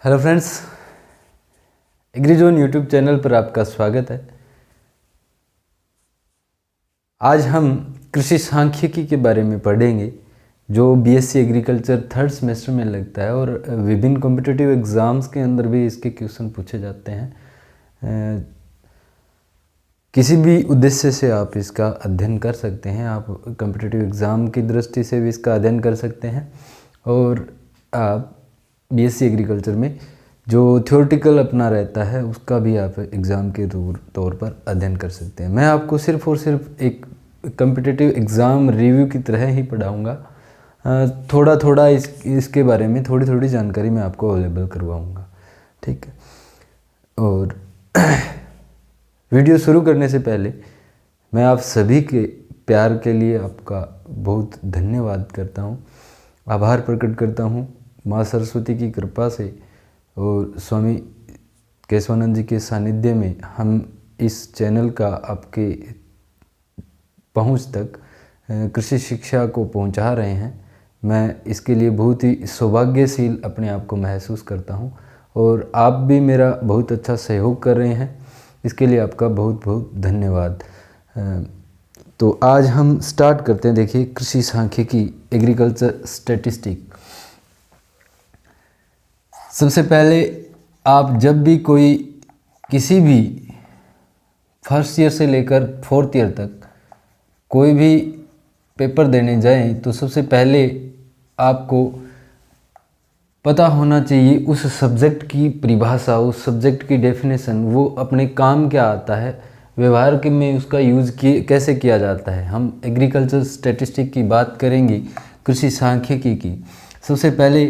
Hello friends, एग्रीजोन YouTube channel पर आपका स्वागत है। आज हम कृषि सांख्यिकी के बारे में पढ़ेंगे जो बीएससी एग्रीकल्चर थर्ड सेमेस्टर में लगता है और विभिन्न कॉम्पिटिटिव एग्ज़ाम्स के अंदर भी इसके क्वेश्चन पूछे जाते हैं। किसी भी उद्देश्य से आप इसका अध्ययन कर सकते हैं। आप कॉम्पिटिटिव एग्ज़ाम की दृष्टि से भी इसका अध्ययन कर सकते हैं और आप बीएससी एग्रीकल्चर में जो थ्योरेटिकल अपना रहता है उसका भी आप एग्ज़ाम के तौर पर अध्ययन कर सकते हैं। मैं आपको सिर्फ और सिर्फ एक कॉम्पिटिटिव एग्ज़ाम रिव्यू की तरह ही पढ़ाऊँगा। थोड़ा थोड़ा इसके बारे में थोड़ी जानकारी मैं आपको अवेलेबल करवाऊँगा, ठीक है। और वीडियो शुरू करने से पहले मैं आप सभी के प्यार के लिए आपका बहुत धन्यवाद करता हूँ, आभार प्रकट करता हूँ माँ सरस्वती की कृपा से और स्वामी केशवानंद जी के सानिध्य में हम इस चैनल का आपके पहुंच तक कृषि शिक्षा को पहुंचा रहे हैं। मैं इसके लिए बहुत ही सौभाग्यशील अपने आप को महसूस करता हूं और आप भी मेरा बहुत अच्छा सहयोग कर रहे हैं, इसके लिए आपका बहुत बहुत धन्यवाद। तो आज हम स्टार्ट करते हैं। देखिए, कृषि सांख्यिकी, एग्रीकल्चर स्टैटिस्टिक। सबसे पहले आप जब भी कोई किसी भी फर्स्ट ईयर से लेकर फोर्थ ईयर तक कोई भी पेपर देने जाएं तो सबसे पहले आपको पता होना चाहिए उस सब्जेक्ट की परिभाषा, उस सब्जेक्ट की डेफिनेशन, वो अपने काम क्या आता है, व्यवहार के में उसका यूज़ कैसे किया जाता है। हम एग्रीकल्चर स्टैटिस्टिक की बात करेंगे, कृषि सांख्यिकी की। सबसे पहले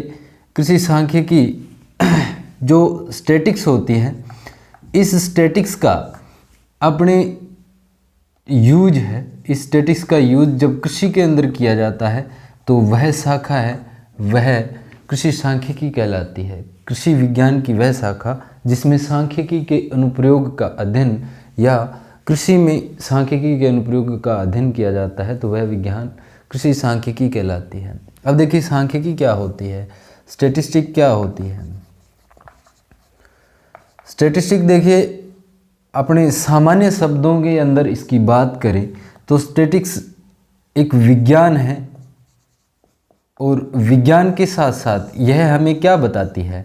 कृषि सांख्यिकी जो स्टैटिक्स होती हैं, इस स्टैटिक्स का अपने यूज है। इस स्टैटिक्स का यूज जब कृषि के अंदर किया जाता है तो वह शाखा है, वह कृषि सांख्यिकी कहलाती है। कृषि विज्ञान की वह शाखा जिसमें सांख्यिकी के अनुप्रयोग का अध्ययन या कृषि में सांख्यिकी के अनुप्रयोग का अध्ययन किया जाता है तो वह विज्ञान कृषि सांख्यिकी कहलाती है। अब देखिए, सांख्यिकी क्या होती है, स्टैटिस्टिक क्या होती है। स्टैटिस्टिक देखिए, अपने सामान्य शब्दों के अंदर इसकी बात करें तो स्टैटिक्स एक विज्ञान है और विज्ञान के साथ साथ यह हमें क्या बताती है,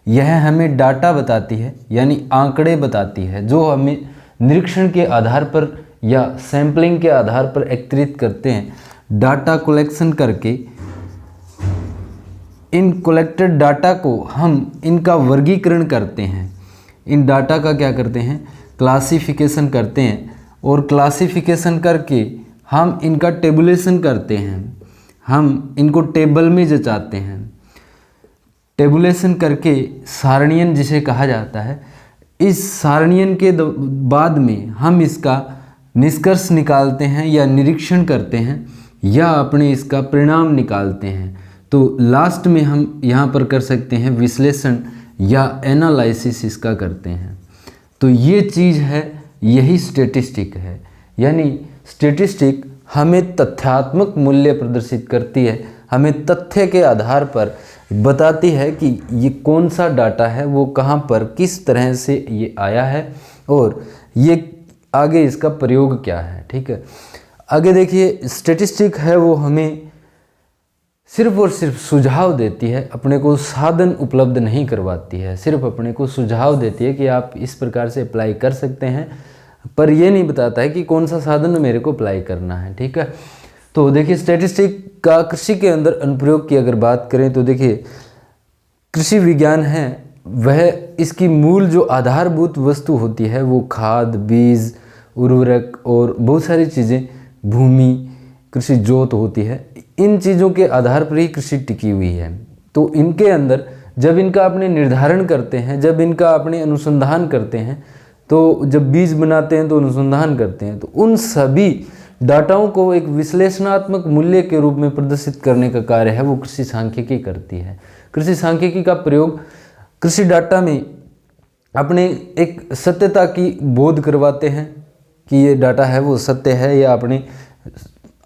यह हमें डाटा बताती है, यानी आंकड़े बताती है जो हमें निरीक्षण के आधार पर या सैम्पलिंग के आधार पर एकत्रित करते हैं। डाटा कलेक्शन करके इन कलेक्टेड डाटा को हम इनका वर्गीकरण करते हैं। इन डाटा का क्या करते हैं, क्लासिफिकेशन करते हैं और क्लासिफिकेशन करके हम इनका टेबुलेशन करते हैं। हम इनको टेबल में जचाते हैं। टेबुलेशन करके सारणियन जिसे कहा जाता है, इस सारणियन के बाद में हम इसका निष्कर्ष निकालते हैं या निरीक्षण करते हैं या अपने इसका परिणाम निकालते हैं। तो लास्ट में हम यहाँ पर कर सकते हैं विश्लेषण या एनालिसिस इसका करते हैं। तो ये चीज़ है, यही स्टैटिस्टिक है। यानी स्टैटिस्टिक हमें तथ्यात्मक मूल्य प्रदर्शित करती है, हमें तथ्य के आधार पर बताती है कि ये कौन सा डाटा है, वो कहाँ पर किस तरह से ये आया है और ये आगे इसका प्रयोग क्या है, ठीक है। आगे देखिए, स्टैटिस्टिक है वो हमें सिर्फ और सिर्फ सुझाव देती है, अपने को साधन उपलब्ध नहीं करवाती है, सिर्फ अपने को सुझाव देती है कि आप इस प्रकार से अप्लाई कर सकते हैं, पर ये नहीं बताता है कि कौन सा साधन मेरे को अप्लाई करना है, ठीक है। तो देखिए, स्टैटिस्टिक का कृषि के अंदर अनुप्रयोग की अगर बात करें तो देखिए, कृषि विज्ञान है वह इसकी मूल जो आधारभूत वस्तु होती है वो खाद, बीज, उर्वरक और बहुत सारी चीज़ें, भूमि, कृषि जोत होती है। इन चीज़ों के आधार पर ही कृषि टिकी हुई है। तो इनके अंदर जब इनका अपने निर्धारण करते हैं, जब इनका अपने अनुसंधान करते हैं, तो जब बीज बनाते हैं तो अनुसंधान करते हैं, तो उन सभी डाटाओं को एक विश्लेषणात्मक मूल्य के रूप में प्रदर्शित करने का कार्य है वो कृषि सांख्यिकी करती है। कृषि सांख्यिकी का प्रयोग कृषि डाटा में अपने एक सत्यता की बोध करवाते हैं कि ये डाटा है वो सत्य है या अपने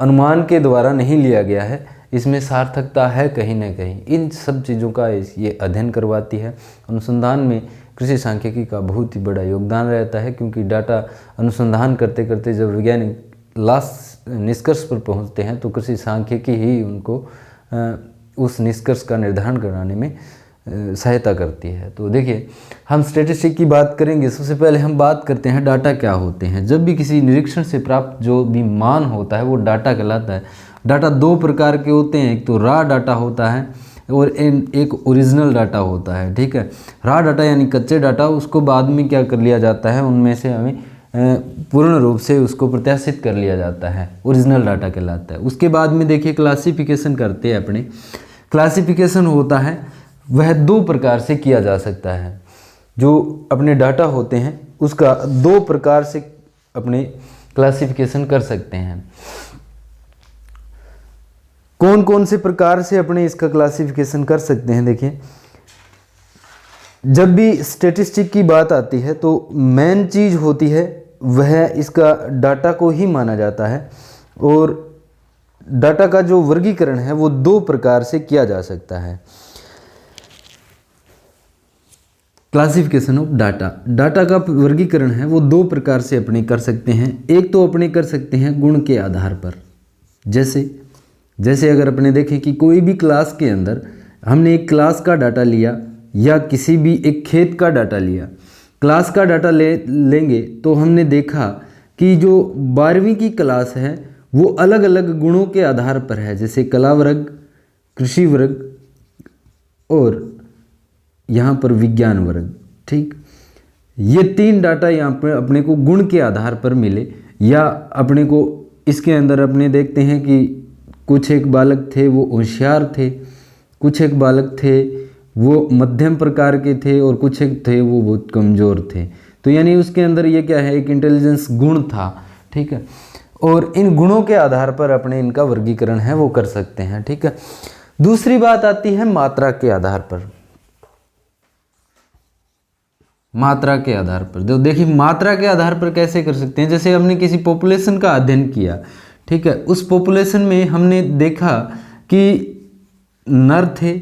अनुमान के द्वारा नहीं लिया गया है, इसमें सार्थकता है कहीं ना कहीं। इन सब चीज़ों का ये अध्ययन करवाती है। अनुसंधान में कृषि सांख्यिकी का बहुत ही बड़ा योगदान रहता है, क्योंकि डाटा अनुसंधान करते करते जब वैज्ञानिक लास्ट निष्कर्ष पर पहुंचते हैं तो कृषि सांख्यिकी ही उनको उस निष्कर्ष का निर्धारण कराने में सहायता करती है। तो देखिए, हम स्टैटिस्टिक की बात करेंगे। सबसे पहले हम बात करते हैं डाटा क्या होते हैं। जब भी किसी निरीक्षण से प्राप्त जो भी मान होता है वो डाटा कहलाता है। डाटा दो प्रकार के होते हैं, एक तो रॉ डाटा होता है और एक ओरिजिनल डाटा होता है। ठीक है, रॉ डाटा यानी कच्चे डाटा, उसको बाद में क्या कर लिया जाता है, उनमें से हमें पूर्ण रूप से उसको प्रत्याशित कर लिया जाता है, ओरिजिनल डाटा कहलाता है। उसके बाद में देखिए क्लासिफिकेशन करते हैं अपने। क्लासिफिकेशन होता है वह दो प्रकार से किया जा सकता है। जो अपने डाटा होते हैं उसका दो प्रकार से अपने क्लासिफिकेशन कर सकते हैं। कौन कौन से प्रकार से अपने इसका क्लासिफिकेशन कर सकते हैं? देखिए, जब भी स्टैटिस्टिक की बात आती है तो मेन चीज़ होती है वह इसका डाटा को ही माना जाता है, और डाटा का जो वर्गीकरण है वो दो प्रकार से किया जा सकता है। क्लासिफिकेशन ऑफ डाटा, डाटा का वर्गीकरण है वो दो प्रकार से अपने कर सकते हैं। एक तो अपने कर सकते हैं गुण के आधार पर। जैसे अगर अपने देखें कि कोई भी क्लास के अंदर हमने एक क्लास का डाटा लिया या किसी भी एक खेत का डाटा लिया, क्लास का डाटा लेंगे तो हमने देखा कि जो 12वीं की क्लास है वो अलग अलग गुणों के आधार पर है, जैसे कला वर्ग, कृषि वर्ग और यहाँ पर विज्ञान वर्ग। ठीक, ये तीन डाटा यहाँ पर अपने को गुण के आधार पर मिले, या अपने को इसके अंदर अपने देखते हैं कि कुछ एक बालक थे वो होशियार थे, कुछ एक बालक थे वो मध्यम प्रकार के थे, और कुछ एक थे वो बहुत कमज़ोर थे। तो यानी उसके अंदर ये क्या है, एक इंटेलिजेंस गुण था। ठीक है, और इन गुणों के आधार पर अपने इनका वर्गीकरण है वो कर सकते हैं। ठीक है, दूसरी बात आती है मात्रा के आधार पर। मात्रा के आधार पर जो देखिए, मात्रा के आधार पर कैसे कर सकते हैं? जैसे हमने किसी पॉपुलेशन का अध्ययन किया, ठीक है, उस पॉपुलेशन में हमने देखा कि नर थे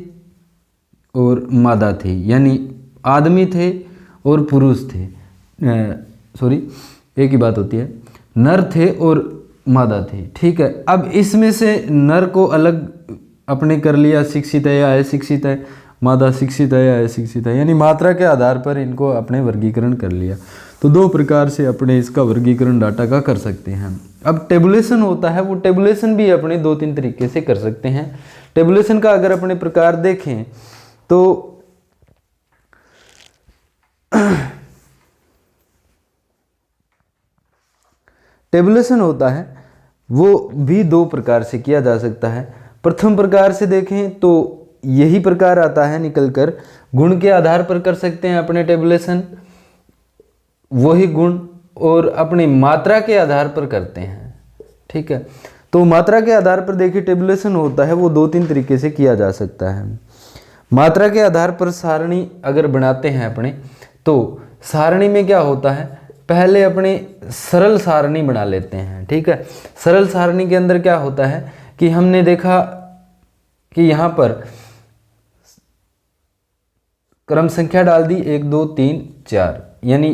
और मादा थी, यानी आदमी थे और पुरुष थे। एक ही बात होती है, नर थे और मादा थे। ठीक है, अब इसमें से नर को अलग अपने कर लिया, शिक्षित है या अशिक्षित है, मादा शिक्षित है या अशिक्षित है, यानी मात्रा के आधार पर इनको अपने वर्गीकरण कर लिया। तो दो प्रकार से अपने इसका वर्गीकरण डाटा का कर सकते हैं। अब टेबुलेशन होता है, वो टेबुलेशन भी अपने दो तीन तरीके से कर सकते हैं। टेबुलेशन का अगर अपने प्रकार देखें तो टेबुलेशन होता है वो भी दो प्रकार से किया जा सकता है। प्रथम प्रकार से देखें तो यही प्रकार आता है निकलकर, गुण के आधार पर कर सकते हैं अपने टेबुलेशन, वही गुण, और अपनी मात्रा के आधार पर करते हैं। ठीक है, तो मात्रा के आधार पर देखिए टेबुलेशन होता है वो दो तीन तरीके से किया जा सकता है। मात्रा के आधार पर सारणी अगर बनाते हैं अपने, तो सारणी में क्या होता है, पहले अपने सरल सारणी बना लेते हैं। ठीक है, सरल सारणी के अंदर क्या होता है कि हमने देखा कि यहाँ पर क्रम संख्या डाल दी 1 2 3 4, यानी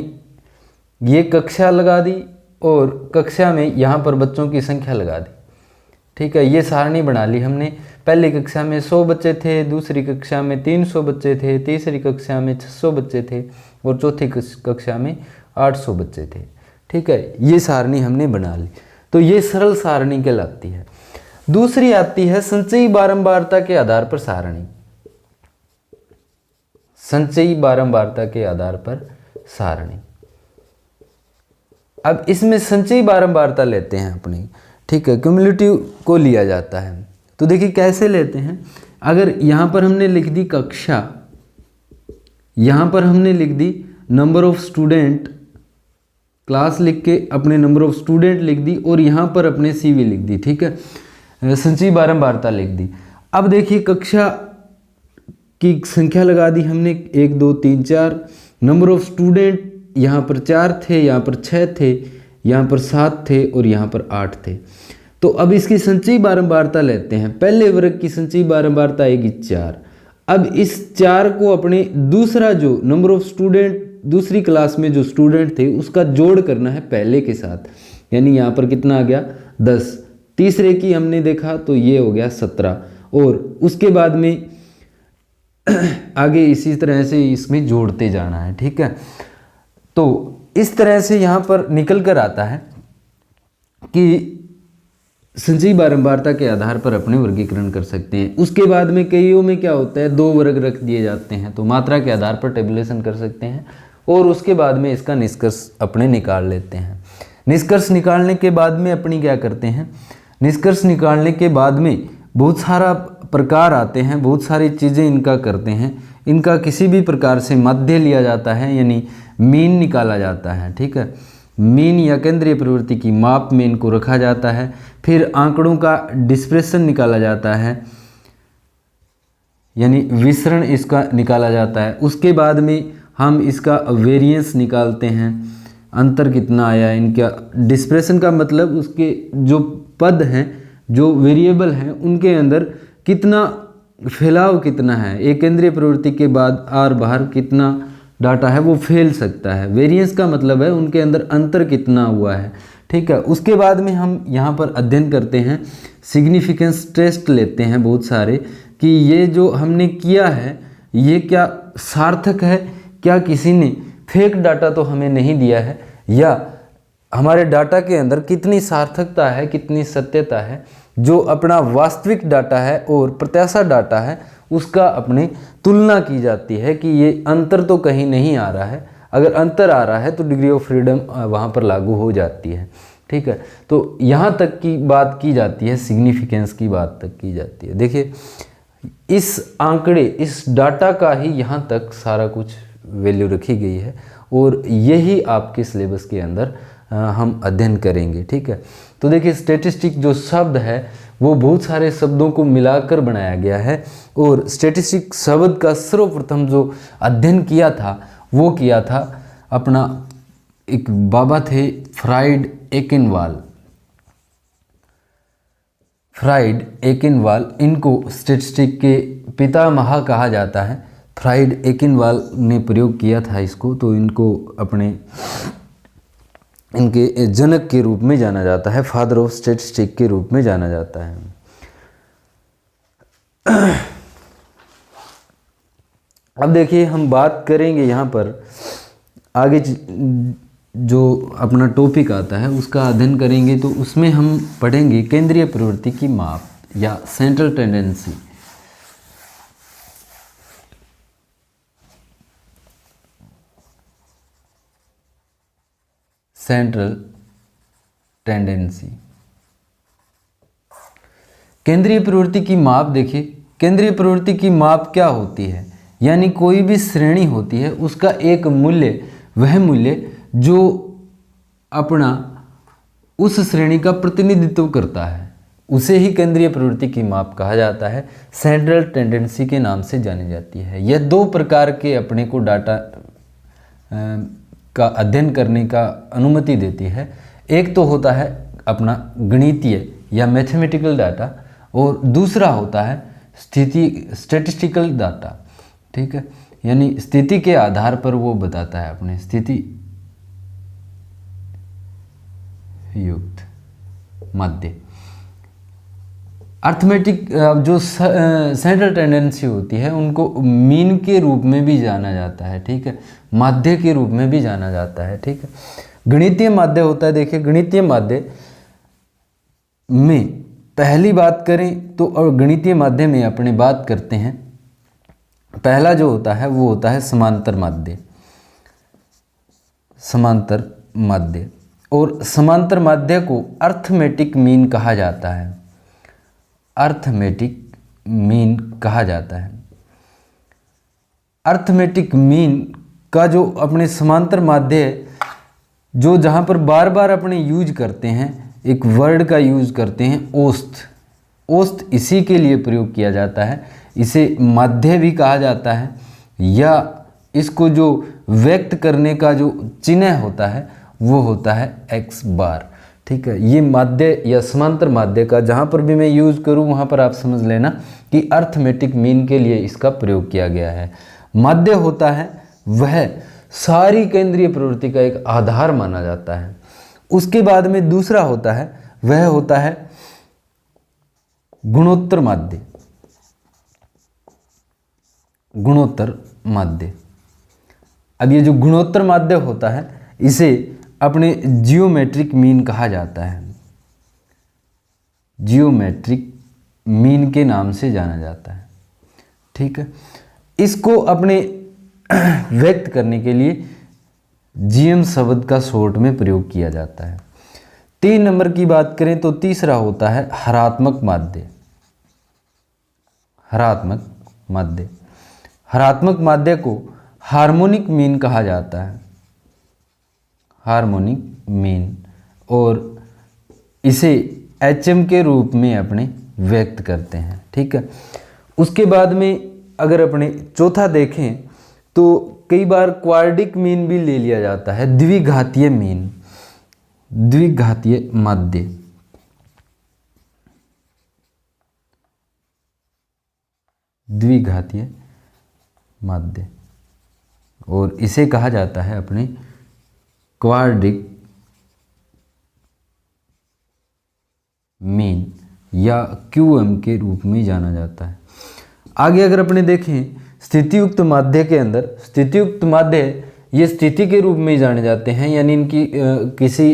ये कक्षा लगा दी और कक्षा में यहाँ पर बच्चों की संख्या लगा दी। ठीक है, ये सारणी बना ली हमने। पहली कक्षा में 100 बच्चे थे, दूसरी कक्षा में 300 बच्चे थे, तीसरी कक्षा में 600 बच्चे थे और चौथी कक्षा में 800 बच्चे थे। ठीक है, ये सारणी हमने बना ली, तो ये सरल सारणी कहलाती है। दूसरी आती है संचयी बारंबारता के आधार पर सारणी। संचयी बारंबारता के आधार पर सारणी, अब इसमें संचयी बारंबारता लेते हैं अपनी। ठीक है, क्यूमुलेटिव को लिया जाता है। तो देखिए कैसे लेते हैं, अगर यहाँ पर हमने लिख दी कक्षा, यहाँ पर हमने लिख the number of student, class लिख के अपने नंबर ऑफ स्टूडेंट लिख दी, और यहाँ पर अपने CV लिख दी। ठीक है, संचयी बारंबारता लिख दी। अब देखिए कक्षा की संख्या लगा दी हमने 1 2 3 4, नंबर ऑफ स्टूडेंट यहाँ पर 4 थे, यहाँ पर 6 थे, यहाँ पर 7 थे और यहाँ पर 8 थे। तो अब इसकी संचयी बारंबारता लेते हैं। पहले वर्ग की संचयी बारंबारता आएगी 4। अब इस 4 को अपने दूसरा जो नंबर ऑफ स्टूडेंट दूसरी क्लास में जो स्टूडेंट थे उसका जोड़ करना है पहले के साथ, यानी यहाँ पर कितना आ गया 10। तीसरे की हमने देखा तो ये हो गया 17, और उसके बाद में आगे इसी तरह से इसमें जोड़ते जाना है। ठीक है, तो इस तरह से यहाँ पर निकल कर आता है कि संचयी बारंबारता के आधार पर अपने वर्गीकरण कर सकते हैं। उसके बाद में कईयों में क्या होता है 2 वर्ग रख दिए जाते हैं, तो मात्रा के आधार पर टेबुलेशन कर सकते हैं, और उसके बाद में इसका निष्कर्ष अपने निकाल लेते हैं। निष्कर्ष निकालने के बाद में अपनी क्या करते हैं, निष्कर्ष निकालने के बाद में बहुत सारा प्रकार आते हैं, बहुत सारी चीज़ें इनका करते हैं। इनका किसी भी प्रकार से मध्य लिया जाता है, यानी मीन निकाला जाता है। ठीक है, मीन या केंद्रीय प्रवृत्ति की माप में इनको रखा जाता है। फिर आंकड़ों का डिस्पर्शन निकाला जाता है, यानी विसरण इसका निकाला जाता है। उसके बाद में हम इसका वेरिएंस निकालते हैं, अंतर कितना आया इनका। डिस्पर्शन का मतलब उसके जो पद हैं, जो वेरिएबल हैं, उनके अंदर कितना फैलाव कितना है, एक केंद्रीय प्रवृत्ति के बाद आर बाहर कितना डाटा है वो फैल सकता है। वेरिएंस का मतलब है उनके अंदर अंतर कितना हुआ है। ठीक है, उसके बाद में हम यहाँ पर अध्ययन करते हैं, सिग्निफिकेंस टेस्ट लेते हैं बहुत सारे, कि ये जो हमने किया है ये क्या सार्थक है, क्या किसी ने फेक डाटा तो हमें नहीं दिया है, या हमारे डाटा के अंदर कितनी सार्थकता है, कितनी सत्यता है। जो अपना वास्तविक डाटा है और प्रत्याशा डाटा है उसका अपने तुलना की जाती है कि ये अंतर तो कहीं नहीं आ रहा है। अगर अंतर आ रहा है तो डिग्री ऑफ फ्रीडम वहाँ पर लागू हो जाती है। ठीक है, तो यहाँ तक की बात की जाती है, सिग्निफिकेंस की बात तक की जाती है। देखिए इस आंकड़े, इस डाटा का ही यहाँ तक सारा कुछ वैल्यू रखी गई है, और यही आपके सिलेबस के अंदर हम अध्ययन करेंगे। ठीक है, तो देखिए स्टैटिस्टिक जो शब्द है वो बहुत सारे शब्दों को मिलाकर बनाया गया है, और स्टैटिस्टिक शब्द का सर्वप्रथम जो अध्ययन किया था वो किया था अपना एक बाबा थे फ्राइड एकेनवाल। फ्राइड एकेनवाल, इनको स्टैटिस्टिक के पितामह कहा जाता है। फ्राइड एकेनवाल ने प्रयोग किया था इसको, तो इनको अपने इनके जनक के रूप में जाना जाता है, फादर ऑफ स्टैटिस्टिक के रूप में जाना जाता है। अब देखिए हम बात करेंगे यहाँ पर आगे जो अपना टॉपिक आता है उसका अध्ययन करेंगे, तो उसमें हम पढ़ेंगे केंद्रीय प्रवृत्ति की माप या सेंट्रल टेंडेंसी। सेंट्रल टेंडेंसी, केंद्रीय प्रवृत्ति की माप। देखिए केंद्रीय प्रवृत्ति की माप क्या होती है, यानी कोई भी श्रेणी होती है उसका एक मूल्य, वह मूल्य जो अपना उस श्रेणी का प्रतिनिधित्व करता है, उसे ही केंद्रीय प्रवृत्ति की माप कहा जाता है, सेंट्रल टेंडेंसी के नाम से जानी जाती है। यह 2 प्रकार के अपने को डाटा का अध्ययन करने का अनुमति देती है। एक तो होता है अपना गणितीय या मैथमेटिकल डाटा, और दूसरा होता है स्टैटिस्टिकल डाटा। ठीक है, यानी स्थिति के आधार पर वो बताता है अपने स्थिति युक्त माध्य। अर्थमेटिक जो सेंट्रल टेंडेंसी होती है उनको मीन के रूप में भी जाना जाता है। ठीक है, माध्य के रूप में भी जाना जाता है। ठीक है, गणितीय माध्य होता है। देखिए गणितीय माध्य में पहली बात करें तो, और गणितीय माध्य में अपने बात करते हैं, पहला जो होता है वो होता है समांतर माध्य। समांतर माध्य, और समांतर माध्य को अर्थमेटिक मीन कहा जाता है। अर्थमेटिक मीन कहा जाता है। अर्थमेटिक मीन का जो अपने समांतर माध्य, जो जहाँ पर बार बार अपने यूज करते हैं, एक वर्ड का यूज करते हैं औसत। औसत इसी के लिए प्रयोग किया जाता है, इसे माध्य भी कहा जाता है, या इसको जो व्यक्त करने का जो चिन्ह होता है वो होता है x बार। ठीक है, ये माध्य या समांतर माध्य का जहाँ पर भी मैं यूज़ करूँ वहाँ पर आप समझ लेना कि अर्थमेटिक मीन के लिए इसका प्रयोग किया गया है। माध्य होता है वह सारी केंद्रीय प्रवृत्ति का एक आधार माना जाता है। उसके बाद में दूसरा होता है, वह होता है गुणोत्तर माध्य। गुणोत्तर माध्य, अब ये जो गुणोत्तर माध्य होता है इसे अपने जियोमेट्रिक मीन कहा जाता है। जियोमेट्रिक मीन के नाम से जाना जाता है। ठीक है, इसको अपने व्यक्त करने के लिए जीएम शब्द का शॉर्ट में प्रयोग किया जाता है। 3 नंबर की बात करें तो तीसरा होता है हरात्मक माध्य। हरात्मक माध्य, हरात्मक माध्य को हार्मोनिक मीन कहा जाता है। हार्मोनिक मीन, और इसे एचएम के रूप में अपने व्यक्त करते हैं। ठीक है, उसके बाद में अगर अपने चौथा देखें तो कई बार क्वाड्रिक मीन भी ले लिया जाता है, द्विघातीय मीन, द्विघातीय माध्य। द्विघातीय माध्य, और इसे कहा जाता है अपने क्वाड्रिक मीन या क्यूएम के रूप में जाना जाता है। आगे अगर अपने देखें स्थितियुक्त माध्य के अंदर, स्थितियुक्त माध्य ये स्थिति के रूप में जाने जाते हैं, यानी इनकी किसी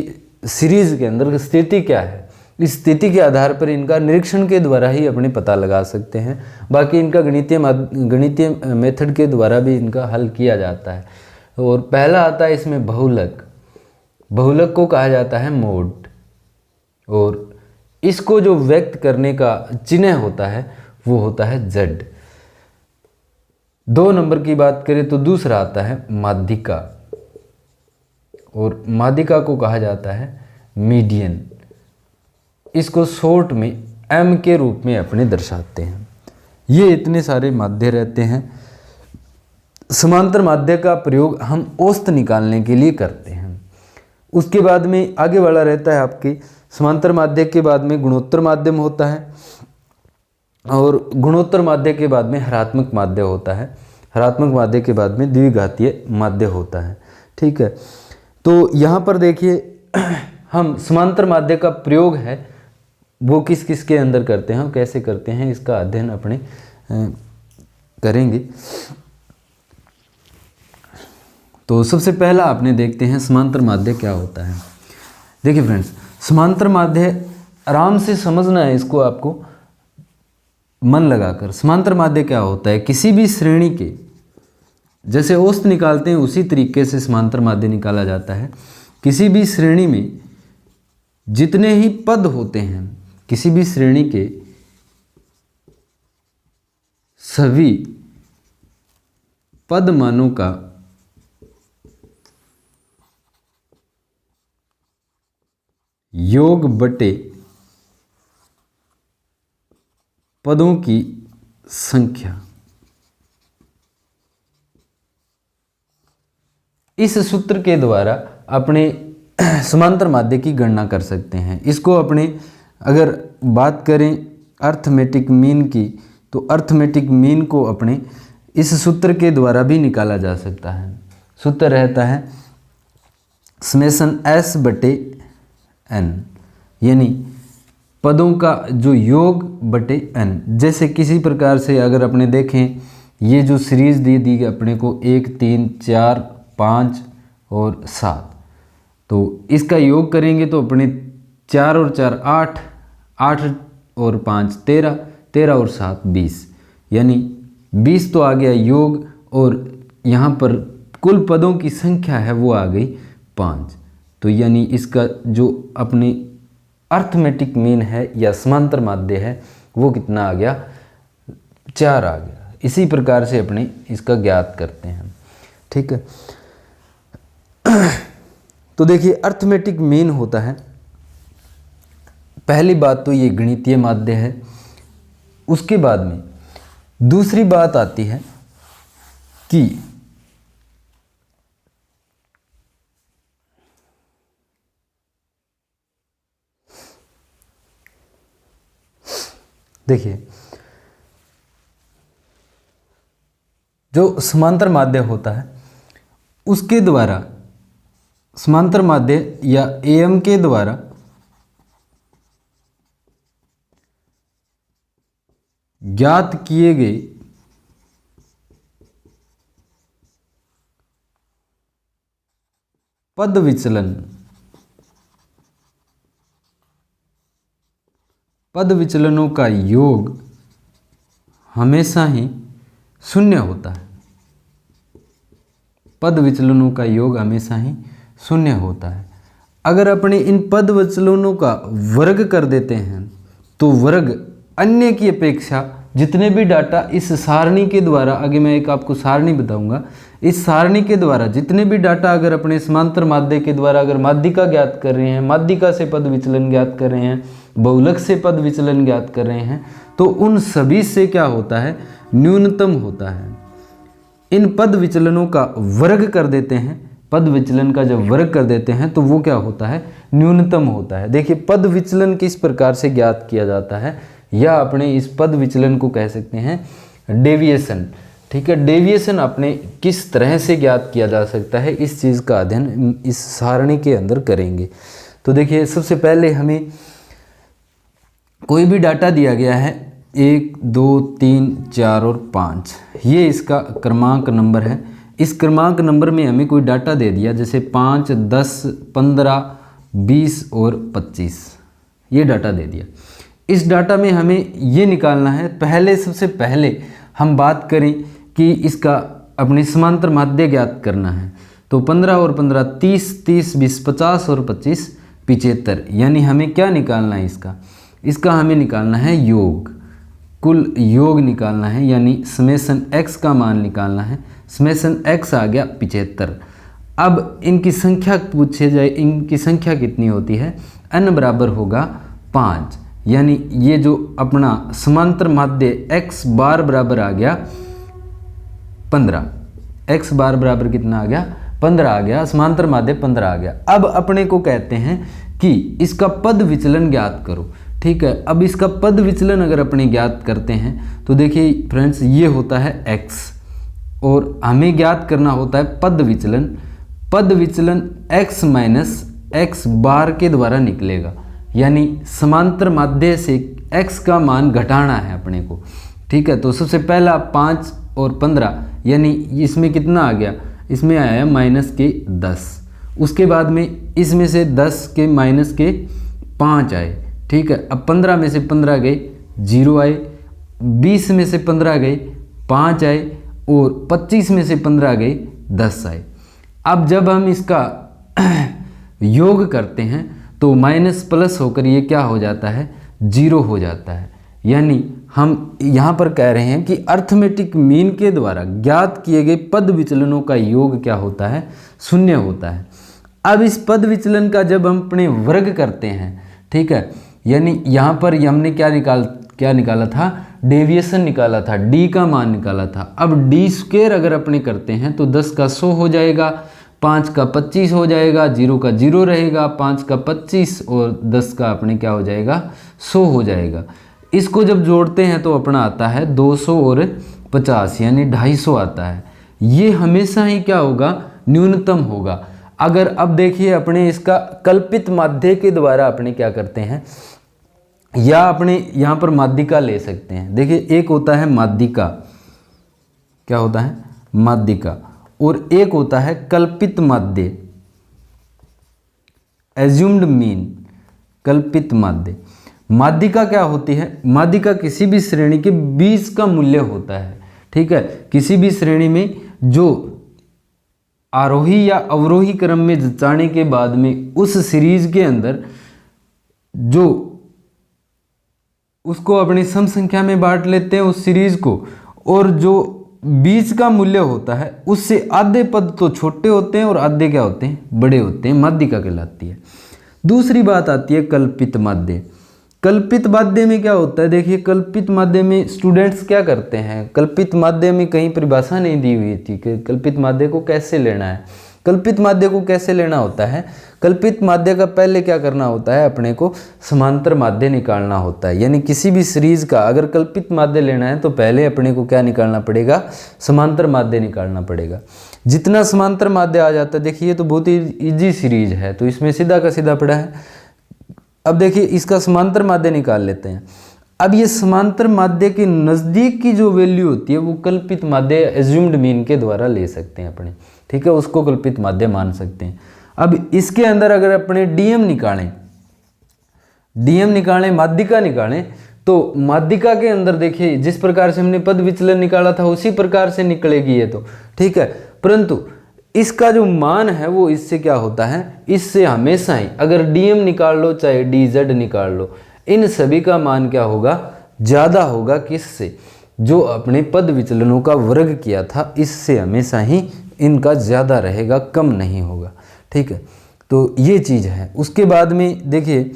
सीरीज के अंदर स्थिति क्या है, इस स्थिति के आधार पर इनका निरीक्षण के द्वारा ही अपने पता लगा सकते हैं। बाकी इनका गणितीय मेथड के द्वारा भी इनका हल किया जाता है। और पहला आता है इसमें बहुलक। बहुलक को कहा जाता है मोड, और इसको जो व्यक्त करने का चिन्ह होता है वो होता है Z। 2 नंबर की बात करें तो दूसरा आता है माध्यिका, और माध्यिका को कहा जाता है मीडियन। इसको शॉर्ट में M के रूप में अपने दर्शाते हैं। ये इतने सारे माध्य रहते हैं। समांतर माध्य का प्रयोग हम औसत निकालने के लिए करते हैं। उसके बाद में आगे वाला रहता है आपके समांतर माध्य के बाद में गुणोत्तर माध्यम होता है, और गुणोत्तर माध्य के बाद में हरात्मक माध्य होता है। हरात्मक माध्य के बाद में द्विघातीय माध्य होता है। ठीक है, तो यहाँ पर देखिए हम समांतर माध्य का प्रयोग है वो किस किस के अंदर करते हैं, कैसे करते हैं, इसका अध्ययन अपने करेंगे। तो सबसे पहला आपने देखते हैं समांतर माध्य क्या होता है। देखिए फ्रेंड्स, समांतर माध्य आराम से समझना है इसको, आपको मन लगाकर। समांतर माध्य क्या होता है, किसी भी श्रेणी के जैसे औसत निकालते हैं उसी तरीके से समांतर माध्य निकाला जाता है। किसी भी श्रेणी में जितने ही पद होते हैं, किसी भी श्रेणी के सभी पद मानों का योग बटे पदों की संख्या, इस सूत्र के द्वारा अपने समांतर माध्य की गणना कर सकते हैं। इसको अपने अगर बात करें अर्थमेटिक मीन की, तो अर्थमेटिक मीन को अपने इस सूत्र के द्वारा भी निकाला जा सकता है। सूत्र रहता है समेशन S बटे N, यानी पदों का जो योग बटे N। जैसे किसी प्रकार से अगर अपने देखें, ये जो सीरीज दी गई अपने को 1 3 4 5 और 7, तो इसका योग करेंगे तो अपने 4 और 4 8, 8 और 5 13, 13 और 7 20, यानी 20 तो आ गया योग, और यहाँ पर कुल पदों की संख्या है वो आ गई 5। तो यानी इसका जो अपनी अर्थमेटिक मीन है या समांतर माध्य है वो कितना आ गया, 4 आ गया। इसी प्रकार से अपने इसका ज्ञात करते हैं। ठीक है, तो देखिए अर्थमेटिक मीन होता है, पहली बात तो ये गणितीय माध्य है। उसके बाद में दूसरी बात आती है कि देखिए, जो समांतर माध्य होता है उसके द्वारा, समांतर माध्य या एएम के द्वारा ज्ञात किए गए पद विचलनों का योग हमेशा ही शून्य होता है। पद विचलनों का योग हमेशा ही शून्य होता है। अगर अपने इन पद विचलनों का वर्ग कर देते हैं तो वर्ग अन्य की अपेक्षा जितने भी डाटा इस सारणी के द्वारा, आगे मैं एक आपको सारणी बताऊंगा, इस सारणी के द्वारा जितने भी डाटा अगर अपने समांतर माध्य के द्वारा अगर माध्यिका ज्ञात कर रहे हैं, माध्यिका से पद विचलन ज्ञात कर रहे हैं, बहुलक से पद विचलन ज्ञात कर रहे हैं, तो उन सभी से क्या होता है, न्यूनतम होता है। इन पद विचलनों का वर्ग कर देते हैं, पद विचलन का जब वर्ग कर देते हैं तो वो क्या होता है, न्यूनतम होता है। देखिए, पद विचलन किस प्रकार से ज्ञात किया जाता है, या अपने इस पद विचलन को कह सकते हैं डेविएशन। ठीक है, डेविएशन अपने किस तरह से ज्ञात किया जा सकता है, इस चीज़ का अध्ययन इस सारणी के अंदर करेंगे। तो देखिए, सबसे पहले हमें कोई भी डाटा दिया गया है 1 2 3 4 और 5, ये इसका क्रमांक नंबर है। इस क्रमांक नंबर में हमें कोई डाटा दे दिया, जैसे 5 10 15 20 और 25, ये डाटा दे दिया। इस डाटा में हमें ये निकालना है, पहले सबसे पहले हम बात करें कि इसका अपने समांतर माध्य ज्ञात करना है। तो 15 और 15 30, 30 20 50 और 25 75, यानी हमें क्या निकालना है, इसका हमें निकालना है योग, कुल योग निकालना है, यानी समेसन x का मान निकालना है। समेसन x आ गया 75। अब इनकी संख्या पूछे जाए, इनकी संख्या कितनी होती है, n बराबर होगा 5, यानी ये जो अपना समांतर माध्य x बार बराबर आ गया 15, x बार बराबर कितना आ गया, 15 आ गया, समांतर माध्य 15 आ गया। अब अपने को कहते हैं कि इसका पद विचलन ज्ञात करो। ठीक है, अब इसका पद विचलन अगर अपने ज्ञात करते हैं तो देखिए फ्रेंड्स, ये होता है x और हमें ज्ञात करना होता है पद विचलन। पद विचलन x माइनस x बार के द्वारा निकलेगा, यानी समांतर माध्य से x का मान घटाना है अपने को। ठीक है, तो सबसे पहला 5 और 15, यानी इसमें कितना आ गया, इसमें आया माइनस के 10। उसके बाद में इसमें से 10 के माइनस के 5 आए। ठीक है, अब 15 में से 15 गए 0 आए, 20 में से 15 गए 5 आए और 25 में से 15 गए 10 आए। अब जब हम इसका योग करते हैं तो माइनस प्लस होकर ये क्या हो जाता है, 0 हो जाता है। यानी हम यहाँ पर कह रहे हैं कि अर्थमेटिक मीन के द्वारा ज्ञात किए गए पद विचलनों का योग क्या होता है, 0 होता है। अब इस पद विचलन का जब हम अपने वर्ग करते हैं, ठीक है, यानी यहाँ पर हमने क्या निकाला था, डेविएशन निकाला था, d का मान निकाला था। अब d स्क्वायर अगर अपने करते हैं तो 10 का 100 हो जाएगा, 5 का 25 हो जाएगा, 0 का 0 रहेगा, 5 का 25 और 10 का अपने क्या हो जाएगा, 100 हो जाएगा। इसको जब जोड़ते हैं तो अपना आता है 200 और 50, यानी 250 आता है। ये हमेशा ही क्या होगा, न्यूनतम होगा। अगर अब देखिए अपने इसका कल्पित माध्य के द्वारा अपने क्या करते हैं, या अपने यहाँ पर माध्यिका ले सकते हैं। देखिए, एक होता है माध्यिका, क्या होता है, माध्यिका, और एक होता है कल्पित माध्य, एज्यूम्ड मीन, कल्पित माध्य। माध्यिका क्या होती है, माध्यिका किसी भी श्रेणी के बीच का मूल्य होता है। ठीक है, किसी भी श्रेणी में जो आरोही या अवरोही क्रम में जचाने के बाद में उस सीरीज के अंदर जो उसको अपनी सम संख्या में बांट लेते हैं उस सीरीज को, और जो बीच का मूल्य होता है उससे आधे पद तो छोटे होते हैं और आधे क्या होते हैं, बड़े होते हैं, माध्यिका कहलाती है। दूसरी बात आती है कल्पित माध्य। कल्पित माध्य में क्या होता है, देखिए कल्पित माध्य में स्टूडेंट्स क्या करते हैं, कल्पित माध्य में कहीं परिभाषा नहीं दी हुई थी कि कल्पित माध्य को कैसे लेना है। कल्पित माध्य को कैसे लेना होता है, कल्पित माध्य का पहले क्या करना होता है, अपने को समांतर माध्य निकालना होता है। यानी किसी भी सीरीज का अगर कल्पित माध्य लेना है तो पहले अपने को क्या निकालना पड़ेगा, समांतर माध्य निकालना पड़ेगा। जितना समांतर माध्य आ जाता है, देखिए ये तो बहुत ही ईजी सीरीज है, तो इसमें सीधा का सीधा पड़ा है। अब देखिए इसका समांतर माध्य निकाल लेते हैं। अब ये समांतर माध्य के नज़दीक की जो वैल्यू होती है वो कल्पित माध्य एज्यूम्ड मीन के द्वारा ले सकते हैं अपने, ठीक है, उसको कल्पित माध्य मान सकते हैं। अब इसके अंदर अगर अपने डीएम निकालें, माध्यिका निकालें, तो माध्यिका के अंदर देखिए जिस प्रकार से हमने पद विचलन निकाला था उसी प्रकार से निकलेगी ये तो, ठीक है। परंतु इसका जो मान है वो इससे क्या होता है, इससे हमेशा ही अगर डीएम निकाल लो चाहे डीजेड निकाल लो, इन सभी का मान क्या होगा, ज़्यादा होगा किससे, जो अपने पद विचलनों का वर्ग किया था इससे हमेशा ही इनका ज़्यादा रहेगा, कम नहीं होगा, ठीक है। तो ये चीज़ है। उसके बाद में देखिए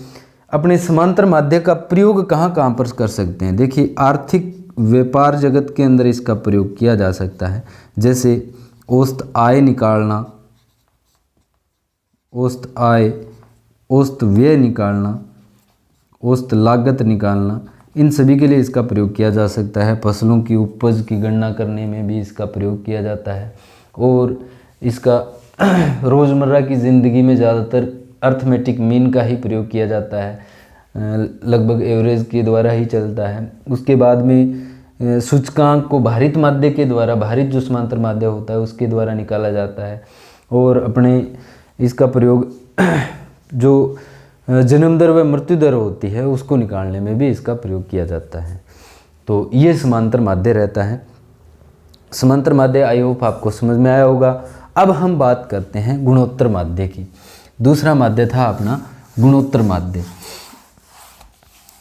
अपने समांतर माध्य का प्रयोग कहाँ कहाँ पर कर सकते हैं। देखिए आर्थिक व्यापार जगत के अंदर इसका प्रयोग किया जा सकता है, जैसे औसत आय निकालना, औसत आय, औसत व्यय निकालना, औसत लागत निकालना, इन सभी के लिए इसका प्रयोग किया जा सकता है। फसलों की उपज की गणना करने में भी इसका प्रयोग किया जाता है और इसका रोज़मर्रा की ज़िंदगी में ज़्यादातर अर्थमेटिक मीन का ही प्रयोग किया जाता है, लगभग एवरेज के द्वारा ही चलता है। उसके बाद में सूचकांक को भारित माध्य के द्वारा, भारित जो समांतर माध्य होता है उसके द्वारा निकाला जाता है। और अपने इसका प्रयोग जो जन्म दर व मृत्यु दर होती है उसको निकालने में भी इसका प्रयोग किया जाता है। तो ये समांतर माध्य रहता है। समांतर माध्य आई होप आपको समझ में आया होगा। अब हम बात करते हैं गुणोत्तर माध्य की। दूसरा माध्य था अपना गुणोत्तर माध्य।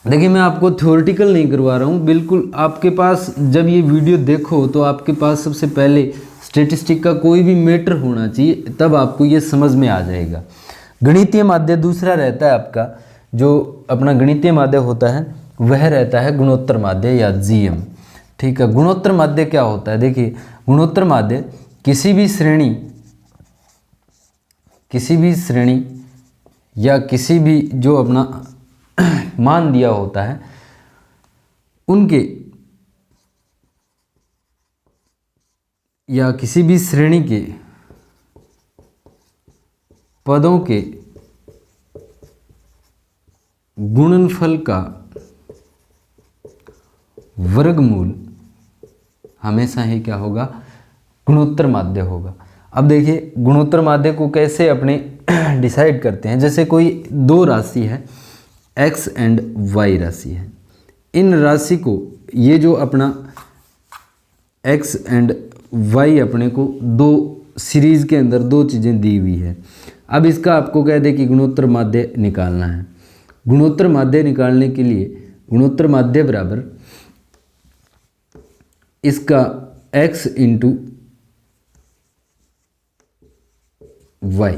देखिए मैं आपको थ्योरेटिकल नहीं करवा रहा हूँ, बिल्कुल आपके पास जब ये वीडियो देखो तो आपके पास सबसे पहले स्टैटिस्टिक का कोई भी मैटर होना चाहिए, तब आपको ये समझ में आ जाएगा। गणितीय माध्य दूसरा रहता है आपका, जो अपना गणितीय माध्य होता है वह रहता है गुणोत्तर माध्य या जीएम, ठीक है। गुणोत्तर माध्य क्या होता है, देखिए गुणोत्तर माध्य किसी भी श्रेणी या किसी भी जो अपना मान दिया होता है उनके या किसी भी श्रेणी के पदों के गुणनफल का वर्गमूल हमेशा ही क्या होगा, गुणोत्तर माध्य होगा। अब देखिए गुणोत्तर माध्य को कैसे अपने डिसाइड करते हैं। जैसे कोई दो राशि है x एंड y राशि है, इन राशि को ये जो अपना x एंड y अपने को दो सीरीज के अंदर दो चीज़ें दी हुई है। अब इसका आपको कह दे कि गुणोत्तर माध्य निकालना है। गुणोत्तर माध्य निकालने के लिए गुणोत्तर माध्य बराबर इसका x इंटू y,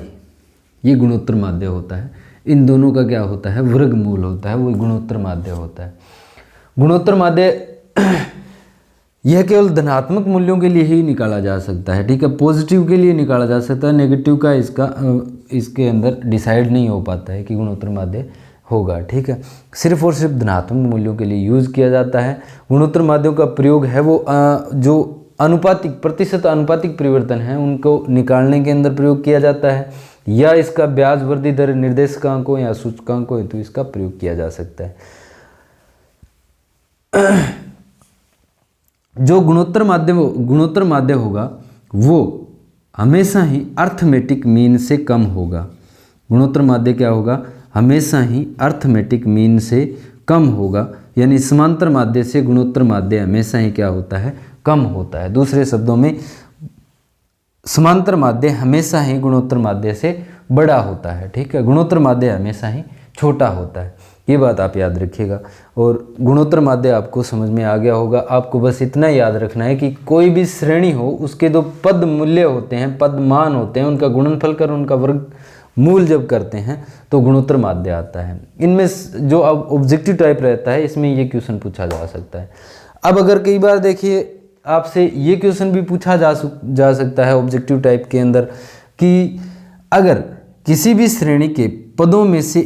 ये गुणोत्तर माध्य होता है। इन दोनों का क्या होता है, वर्गमूल होता है, वो गुणोत्तर माध्य होता है। गुणोत्तर माध्य यह केवल धनात्मक मूल्यों के लिए ही निकाला जा सकता है, ठीक है। पॉजिटिव के लिए निकाला जा सकता है, नेगेटिव का इसके अंदर डिसाइड नहीं हो पाता है कि गुणोत्तर माध्य होगा, ठीक है। सिर्फ और सिर्फ धनात्मक मूल्यों के लिए यूज़ किया जाता है। गुणोत्तर माध्यों का प्रयोग है वो जो अनुपातिक प्रतिशत अनुपातिक परिवर्तन है उनको निकालने के अंदर प्रयोग किया जाता है, या इसका ब्याज वृद्धि दर निर्देशकांकों या सूचकांकों हेतु इसका प्रयोग किया जा सकता है। जो गुणोत्तर माध्य होगा वो हमेशा ही अर्थमेटिक मीन से कम होगा। गुणोत्तर माध्य क्या होगा, हमेशा ही अर्थमेटिक मीन से कम होगा, यानी समांतर माध्य से गुणोत्तर माध्य हमेशा ही क्या होता है, कम होता है। दूसरे शब्दों में समांतर माध्य हमेशा ही गुणोत्तर माध्य से बड़ा होता है, ठीक है। गुणोत्तर माध्य हमेशा ही छोटा होता है, ये बात आप याद रखिएगा। और गुणोत्तर माध्य आपको समझ में आ गया होगा। आपको बस इतना याद रखना है कि कोई भी श्रेणी हो उसके जो पद मूल्य होते हैं, पद मान होते हैं, उनका गुणनफल कर उनका वर्ग मूल जब करते हैं तो गुणोत्तर माध्य आता है। इनमें जो अब ऑब्जेक्टिव टाइप रहता है इसमें ये क्वेश्चन पूछा जा सकता है। अब अगर कई बार देखिए आपसे ये क्वेश्चन भी पूछा जा सकता है ऑब्जेक्टिव टाइप के अंदर कि अगर किसी भी श्रेणी के पदों में से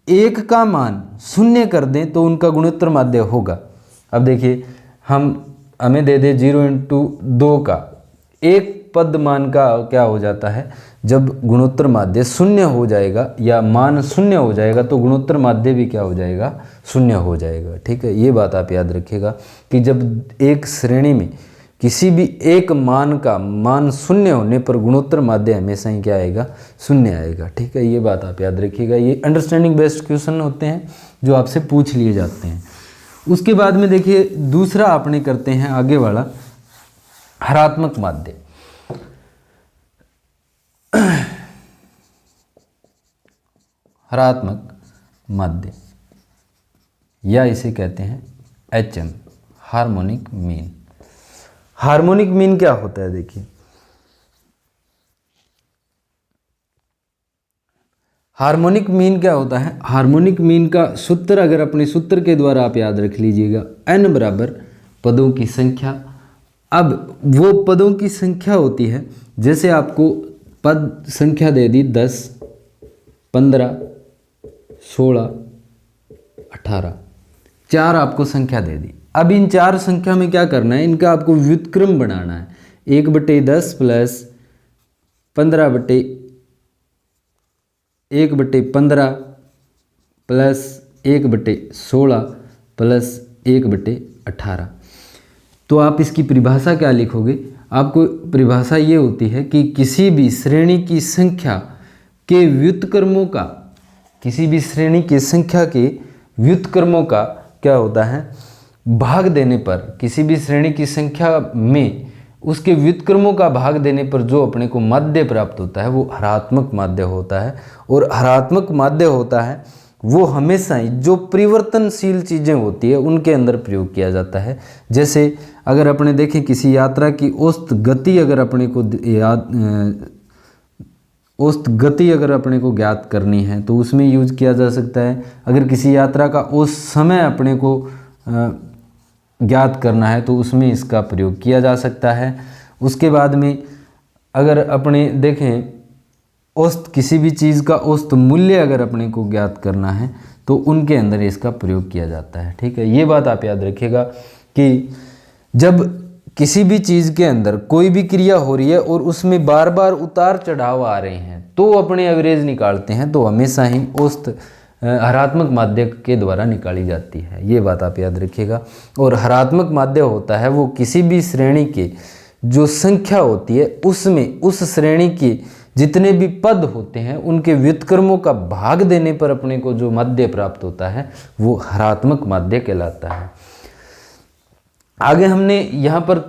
एक का मान शून्य कर दें तो उनका गुणोत्तर माध्य होगा। अब देखिए हमें दे दे 0 × 2 का एक पद मान का क्या हो जाता है, जब गुणोत्तर माध्य शून्य हो जाएगा या मान शून्य हो जाएगा तो गुणोत्तर माध्य भी क्या हो जाएगा, शून्य हो जाएगा। ठीक है, ये बात आप याद रखिएगा कि जब एक श्रेणी में किसी भी एक मान का मान शून्य होने पर गुणोत्तर माध्य हमेशा ही क्या आएगा, शून्य आएगा। ठीक है, ये बात आप याद रखिएगा। ये अंडरस्टैंडिंग बेस्ड क्वेश्चन होते हैं जो आपसे पूछ लिए जाते हैं। उसके बाद में देखिए दूसरा आपने करते हैं आगे वाला, हरात्मक माध्य। हरात्मक माध्य या इसे कहते हैं HM, harmonic mean. Harmonic mean क्या होता है, देखिए हार्मोनिक मीन क्या होता है। हार्मोनिक मीन का सूत्र अगर अपने सूत्र के द्वारा आप याद रख लीजिएगा, n बराबर पदों की संख्या। अब वो पदों की संख्या होती है, जैसे आपको पद संख्या दे दी 10, 15, 16, 18, 4 आपको संख्या दे दी। अब इन 4 संख्या में क्या करना है, इनका आपको व्युत्क्रम बनाना है। 1/10 प्लस 15/1/15 प्लस 1/16 प्लस 1/18। तो आप इसकी परिभाषा क्या लिखोगे, आपको परिभाषा ये होती है कि किसी भी श्रेणी की संख्या के व्युत्क्रमों का, किसी भी श्रेणी की संख्या के व्युत्क्रमों का क्या होता है, भाग देने पर, किसी भी श्रेणी की संख्या में उसके व्युत्क्रमों का भाग देने पर जो अपने को माध्य प्राप्त होता है वो हरात्मक माध्य होता है। और हरात्मक माध्य होता है वो हमेशा ही जो परिवर्तनशील चीज़ें होती है उनके अंदर प्रयोग किया जाता है। जैसे अगर अपने देखें किसी यात्रा की औसत गति अगर अपने को औसत गति अगर अपने को ज्ञात करनी है तो उसमें यूज किया जा सकता है। अगर किसी यात्रा का औसत समय अपने को ज्ञात करना है तो उसमें इसका प्रयोग किया जा सकता है। उसके बाद में अगर अपने देखें औसत किसी भी चीज़ का औसत मूल्य अगर अपने को ज्ञात करना है तो उनके अंदर इसका प्रयोग किया जाता है। ठीक है, ये बात आप याद रखिएगा कि जब किसी भी चीज़ के अंदर कोई भी क्रिया हो रही है और उसमें बार बार उतार चढ़ाव आ रहे हैं तो अपने एवरेज निकालते हैं तो हमेशा ही औसत हरात्मक माध्य के द्वारा निकाली जाती है। ये बात आप याद रखिएगा। और हरात्मक माध्य होता है वो किसी भी श्रेणी के जो संख्या होती है उसमें उस श्रेणी के जितने भी पद होते हैं उनके व्युत्क्रमों का भाग देने पर अपने को जो माध्य प्राप्त होता है वो हरात्मक माध्य कहलाता है। आगे हमने यहाँ पर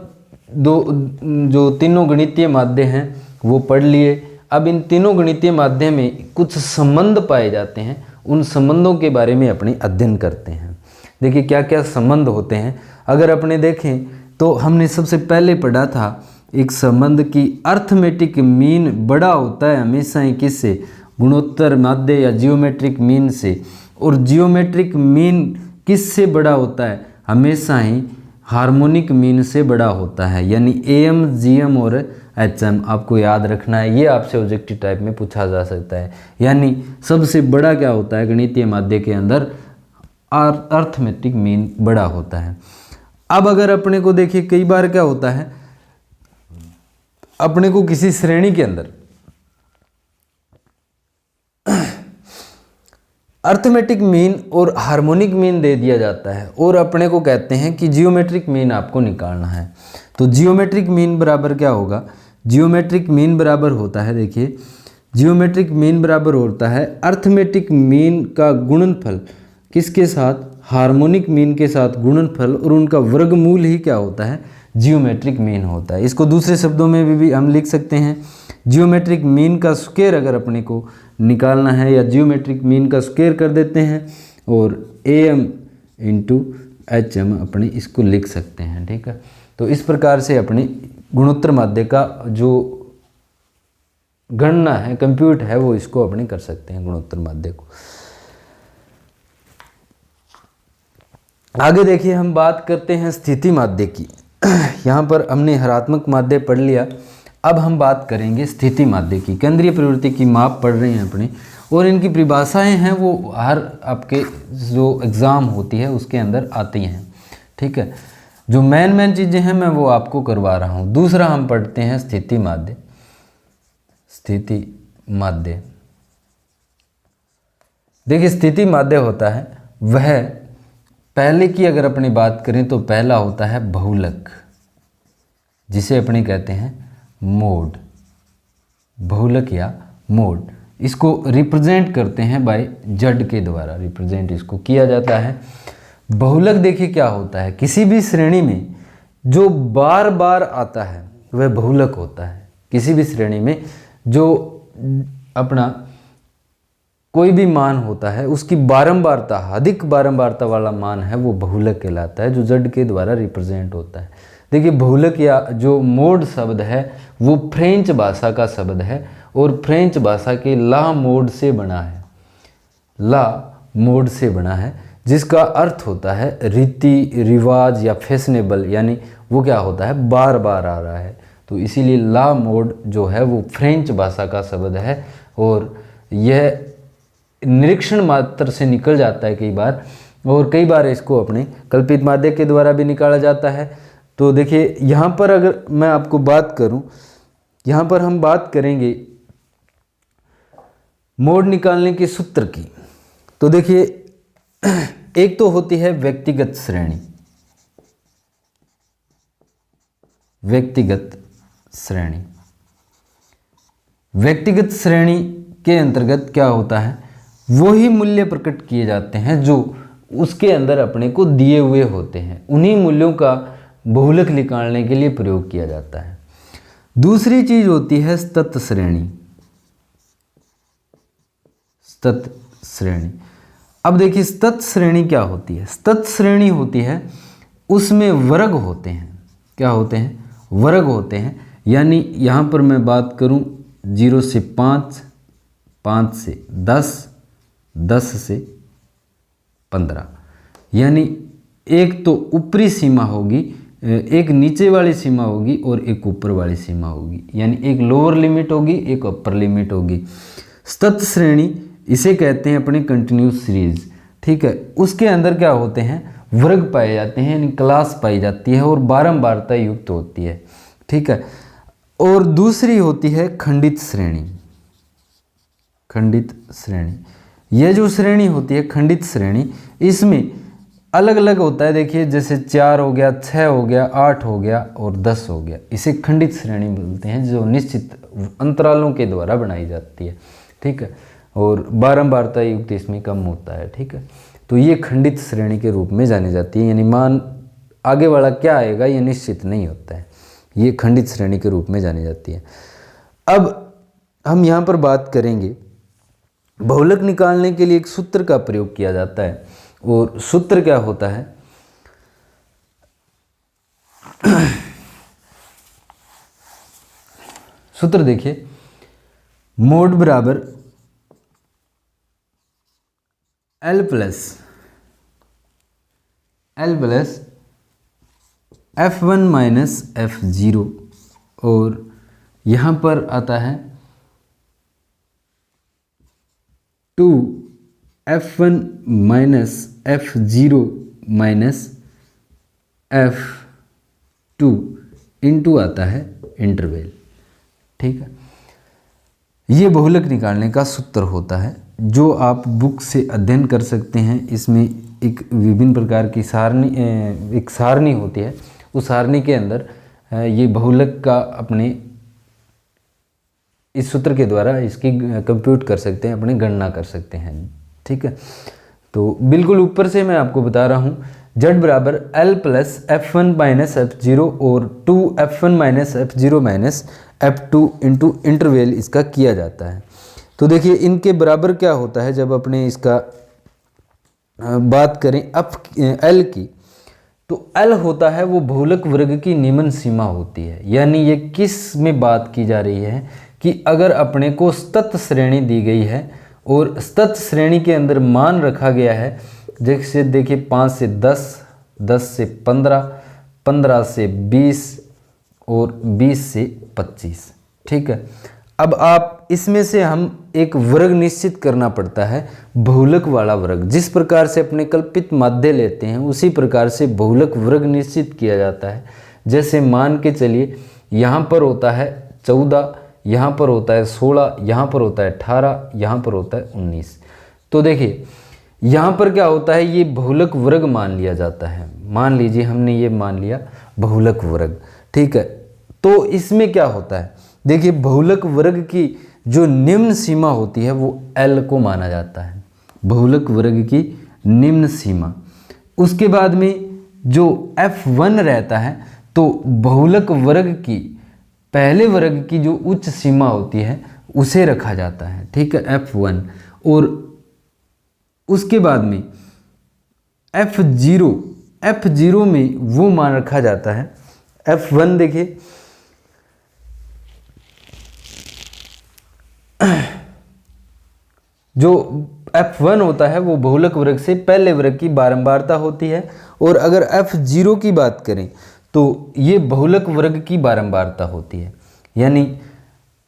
जो तीनों गणितीय माध्य हैं वो पढ़ लिए। अब इन तीनों गणितीय माध्य में कुछ संबंध पाए जाते हैं, उन संबंधों के बारे में अपने अध्ययन करते हैं। देखिए क्या क्या संबंध होते हैं। अगर अपने देखें तो हमने सबसे पहले पढ़ा था एक संबंध की अर्थमेटिक मीन बड़ा होता है हमेशा ही किससे, गुणोत्तर माध्य या जियोमेट्रिक मीन से। और जियोमेट्रिक मीन किससे बड़ा होता है, हमेशा ही हार्मोनिक मीन से बड़ा होता है। यानी AM, GM और HM आपको याद रखना है, ये आपसे ऑब्जेक्टिव टाइप में पूछा जा सकता है। यानी सबसे बड़ा क्या होता है गणितीय माध्य के अंदर, अर्थमेटिक मीन बड़ा होता है। अब अगर अपने को देखिए कई बार क्या होता है, अपने को किसी श्रेणी के अंदर अर्थमेटिक मीन और हार्मोनिक मीन दे दिया जाता है और अपने को कहते हैं कि जियोमेट्रिक मीन आपको निकालना है। तो जियोमेट्रिक मीन बराबर क्या होगा, जियोमेट्रिक मीन बराबर होता है, देखिए जियोमेट्रिक मीन बराबर होता है अर्थमेटिक मीन का गुणनफल किसके साथ, हार्मोनिक मीन के साथ गुणनफल, और उनका वर्गमूल ही क्या होता है, जियोमेट्रिक मीन होता है। इसको दूसरे शब्दों में भी हम लिख सकते हैं, जियोमेट्रिक मीन का स्क्वायर अगर अपने को निकालना है या जियोमेट्रिक मीन का स्क्वायर कर देते हैं और AM × HM अपने इसको लिख सकते हैं। ठीक है, तो इस प्रकार से अपने गुणोत्तर माध्य का जो गणना है, कंप्यूट है, वो इसको अपने कर सकते हैं गुणोत्तर माध्य को। आगे देखिए हम बात करते हैं स्थिति माध्य की। यहाँ पर हमने हरात्मक माध्य पढ़ लिया। अब हम बात करेंगे स्थिति माध्य की। केंद्रीय प्रवृत्ति की माप पढ़ रहे हैं अपने, और इनकी परिभाषाएं हैं वो हर आपके जो एग्ज़ाम होती है उसके अंदर आती हैं, ठीक है। जो मेन चीज़ें हैं मैं वो आपको करवा रहा हूँ। दूसरा हम पढ़ते हैं स्थिति माध्य। स्थिति माध्य, देखिए स्थिति माध्य होता है वह, पहले की अगर अपनी बात करें तो पहला होता है बहुलक, जिसे अपने कहते हैं मोड, बहुलक या मोड। इसको रिप्रेजेंट करते हैं बाय जड के द्वारा, रिप्रेजेंट इसको किया जाता है। बहुलक देखिए क्या होता है, किसी भी श्रेणी में जो बार बार आता है वह बहुलक होता है। किसी भी श्रेणी में जो अपना कोई भी मान होता है उसकी बारंबारता, अधिक बारंबारता वाला मान है वो बहुलक कहलाता है, जो जड के द्वारा रिप्रेजेंट होता है। देखिए बहुलक या जो मोड शब्द है वो फ्रेंच भाषा का शब्द है, और फ्रेंच भाषा के ला मोड से बना है, ला मोड से बना है, जिसका अर्थ होता है रीति रिवाज या फैशनेबल, यानी वो क्या होता है बार बार आ रहा है। तो इसीलिए ला मोड जो है वो फ्रेंच भाषा का शब्द है, और यह निरीक्षण मात्र से निकल जाता है कई बार, और कई बार इसको अपने कल्पित माध्य के द्वारा भी निकाला जाता है। तो देखिए यहाँ पर अगर मैं आपको बात करूँ, यहाँ पर हम बात करेंगे मोड निकालने के सूत्र की। तो देखिए एक तो होती है व्यक्तिगत श्रेणी, व्यक्तिगत श्रेणी। व्यक्तिगत श्रेणी के अंतर्गत क्या होता है, वही मूल्य प्रकट किए जाते हैं जो उसके अंदर अपने को दिए हुए होते हैं, उन्हीं मूल्यों का बहुलक निकालने के लिए प्रयोग किया जाता है। दूसरी चीज होती है सतत श्रेणी, सतत श्रेणी। अब देखिए सतत श्रेणी क्या होती है, सतत श्रेणी होती है उसमें वर्ग होते हैं, क्या होते हैं वर्ग होते हैं, यानी यहाँ पर मैं बात करूँ 0 से 5, 5 से 10, 10 से 15, यानी एक तो ऊपरी सीमा होगी, एक नीचे वाली सीमा होगी और एक ऊपर वाली सीमा होगी, यानी एक लोअर लिमिट होगी एक अपर लिमिट होगी। सतत श्रेणी इसे कहते हैं अपनी कंटिन्यूस सीरीज, ठीक है। उसके अंदर क्या होते हैं वर्ग पाए जाते हैं, यानी क्लास पाई जाती है और बारंबारता युक्त होती है, ठीक है। और दूसरी होती है खंडित श्रेणी, खंडित श्रेणी। यह जो श्रेणी होती है खंडित श्रेणी, इसमें अलग अलग होता है, देखिए जैसे 4 हो गया, 6 हो गया, 8 हो गया और 10 हो गया, इसे खंडित श्रेणी बोलते हैं, जो निश्चित अंतरालों के द्वारा बनाई जाती है, ठीक है, और बारंबारता युक्त इसमें कम होता है, ठीक है। तो ये खंडित श्रेणी के रूप में जानी जाती है, यानी मान आगे वाला क्या आएगा ये निश्चित नहीं होता है, ये खंडित श्रेणी के रूप में जानी जाती है। अब हम यहाँ पर बात करेंगे बहुलक निकालने के लिए एक सूत्र का प्रयोग किया जाता है, और सूत्र क्या होता है सूत्र देखिए, मोड बराबर L plus F1 minus F0, और यहाँ पर आता है 2F1 minus F0 minus F2 into आता है इंटरवल, ठीक है। ये बहुलक निकालने का सूत्र होता है जो आप बुक से अध्ययन कर सकते हैं। इसमें एक विभिन्न प्रकार की सारणी, एक सारणी होती है, उस सारणी के अंदर ये बहुलक का अपने इस सूत्र के द्वारा इसकी कंप्यूट कर सकते हैं, अपनी गणना कर सकते हैं, ठीक है। तो बिल्कुल ऊपर से मैं आपको बता रहा हूँ, Z बराबर L plus F1 minus F0 और 2F1 minus F0 minus F2 into interval इसका किया जाता है। तो देखिए इनके बराबर क्या होता है, जब अपने इसका बात करें L की, तो L होता है वो बहुलक वर्ग की निम्न सीमा होती है, यानी ये किस में बात की जा रही है कि अगर अपने को सतत श्रेणी दी गई है और सतत श्रेणी के अंदर मान रखा गया है, जैसे देखिए 5 से 10, 10 से 15, 15 से 20 और 20 से 25, ठीक है। अब आप इसमें से हम एक वर्ग निश्चित करना पड़ता है, बहुलक वाला वर्ग। जिस प्रकार से अपने कल्पित माध्य लेते हैं उसी प्रकार से बहुलक वर्ग निश्चित किया जाता है। जैसे मान के चलिए यहाँ पर होता है 14, यहाँ पर होता है 16, यहाँ पर होता है 18, यहाँ पर होता है 19। तो देखिए यहाँ पर क्या होता है, ये बहुलक वर्ग मान लिया जाता है। मान लीजिए हमने ये मान लिया बहुलक वर्ग, ठीक है। तो इसमें क्या होता है, देखिए बहुलक वर्ग की जो निम्न सीमा होती है वो L को माना जाता है, बहुलक वर्ग की निम्न सीमा। उसके बाद में जो F1 रहता है, तो बहुलक वर्ग की पहले वर्ग की जो उच्च सीमा होती है उसे रखा जाता है, ठीक है, F1। और उसके बाद में F0 में वो मान रखा जाता है F1। देखिए जो F1 होता है वो बहुलक वर्ग से पहले वर्ग की बारंबारता होती है। और अगर F0 की बात करें तो ये बहुलक वर्ग की बारंबारता होती है। यानी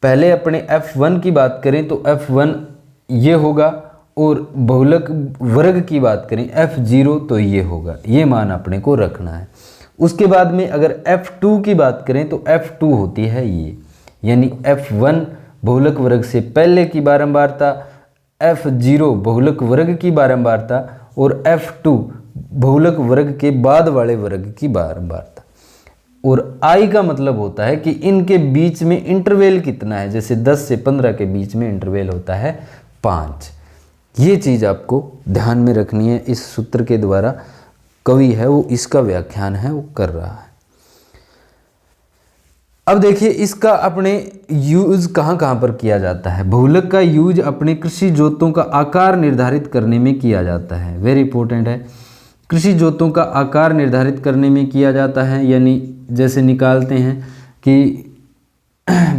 पहले अपने F1 की बात करें तो F1 ये होगा, और बहुलक वर्ग की बात करें F0 तो ये होगा। ये मान अपने को रखना है। उसके बाद में अगर F2 की बात करें तो F2 होती है ये, यानी F1 बहुलक वर्ग से पहले की बारंबारता, F0 बहुलक वर्ग की बारंबारता, और F2 बहुलक वर्ग के बाद वाले वर्ग की बारंबारता। और I का मतलब होता है कि इनके बीच में इंटरवल कितना है। जैसे 10 से 15 के बीच में इंटरवल होता है 5। ये चीज़ आपको ध्यान में रखनी है। इस सूत्र के द्वारा कवि है वो इसका व्याख्यान है वो कर रहा है। अब देखिए इसका अपने यूज कहाँ कहाँ पर किया जाता है। बहुलक का यूज अपने कृषि जोतों का आकार निर्धारित करने में किया जाता है। वेरी इंपॉर्टेंट है, कृषि जोतों का आकार निर्धारित करने में किया जाता है। यानी जैसे निकालते हैं कि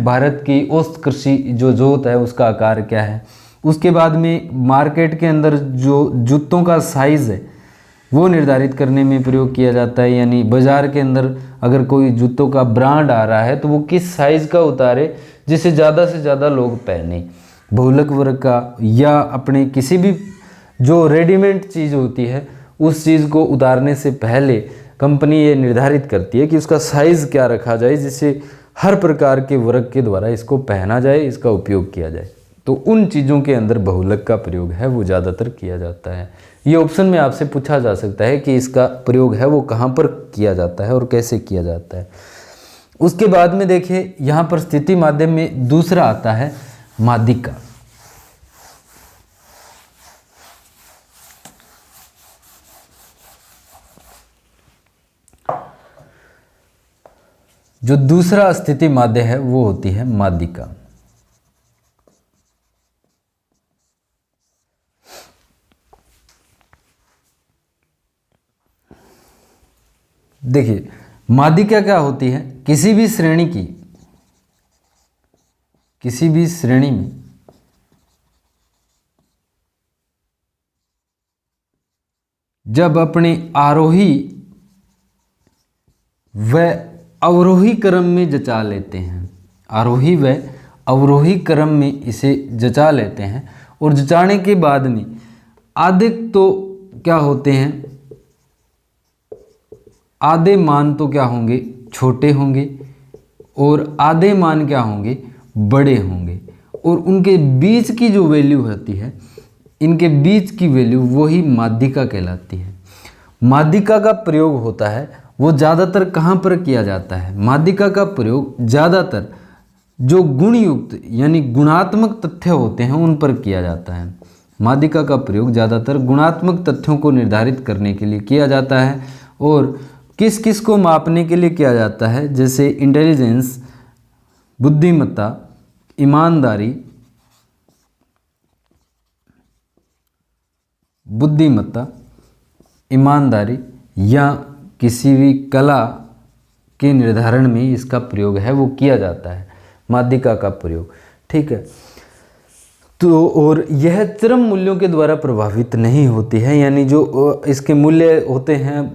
भारत की औसत कृषि जो जोत है उसका आकार क्या है। उसके बाद में मार्केट के अंदर जो जूतों का साइज़ है वो निर्धारित करने में प्रयोग किया जाता है। यानी बाज़ार के अंदर अगर कोई जूतों का ब्रांड आ रहा है तो वो किस साइज़ का उतारे जिसे ज़्यादा से ज़्यादा लोग पहने। बहुलक वर्ग का या अपने किसी भी जो रेडीमेड चीज़ होती है उस चीज़ को उतारने से पहले कंपनी ये निर्धारित करती है कि उसका साइज़ क्या रखा जाए जिससे हर प्रकार के वर्ग के द्वारा इसको पहना जाए, इसका उपयोग किया जाए। तो उन चीज़ों के अंदर बहुलक का प्रयोग है वो ज़्यादातर किया जाता है। ये ऑप्शन में आपसे पूछा जा सकता है कि इसका प्रयोग है वो कहाँ पर किया जाता है और कैसे किया जाता है। उसके बाद में देखिए यहाँ पर स्थिति माध्यम में दूसरा आता है माध्यिका। जो दूसरा स्थिति माध्य है वो होती है माध्यिका। देखिए माध्यिका क्या होती है, किसी भी श्रेणी में जब अपने आरोही व अवरोही क्रम में जचा लेते हैं, आरोही व अवरोही क्रम में इसे जचा लेते हैं। और जचाने के बाद में आधे तो क्या होते हैं, आधे मान तो क्या होंगे, छोटे होंगे, और आधे मान क्या होंगे, बड़े होंगे। और उनके बीच की जो वैल्यू होती है, इनके बीच की वैल्यू वही माध्यिका कहलाती है। माध्यिका का प्रयोग होता है वो ज़्यादातर कहाँ पर किया जाता है। माध्यिका का प्रयोग ज़्यादातर जो गुणयुक्त यानी गुणात्मक तथ्य होते हैं उन पर किया जाता है। माध्यिका का प्रयोग ज़्यादातर गुणात्मक तथ्यों को निर्धारित करने के लिए किया जाता है। और किस किस को मापने के लिए किया जाता है, जैसे इंटेलिजेंस, बुद्धिमत्ता, ईमानदारी, या किसी भी कला के निर्धारण में इसका प्रयोग है वो किया जाता है, माध्यिका का प्रयोग। ठीक है, तो और यह चरम मूल्यों के द्वारा प्रभावित नहीं होती है। यानी जो इसके मूल्य होते हैं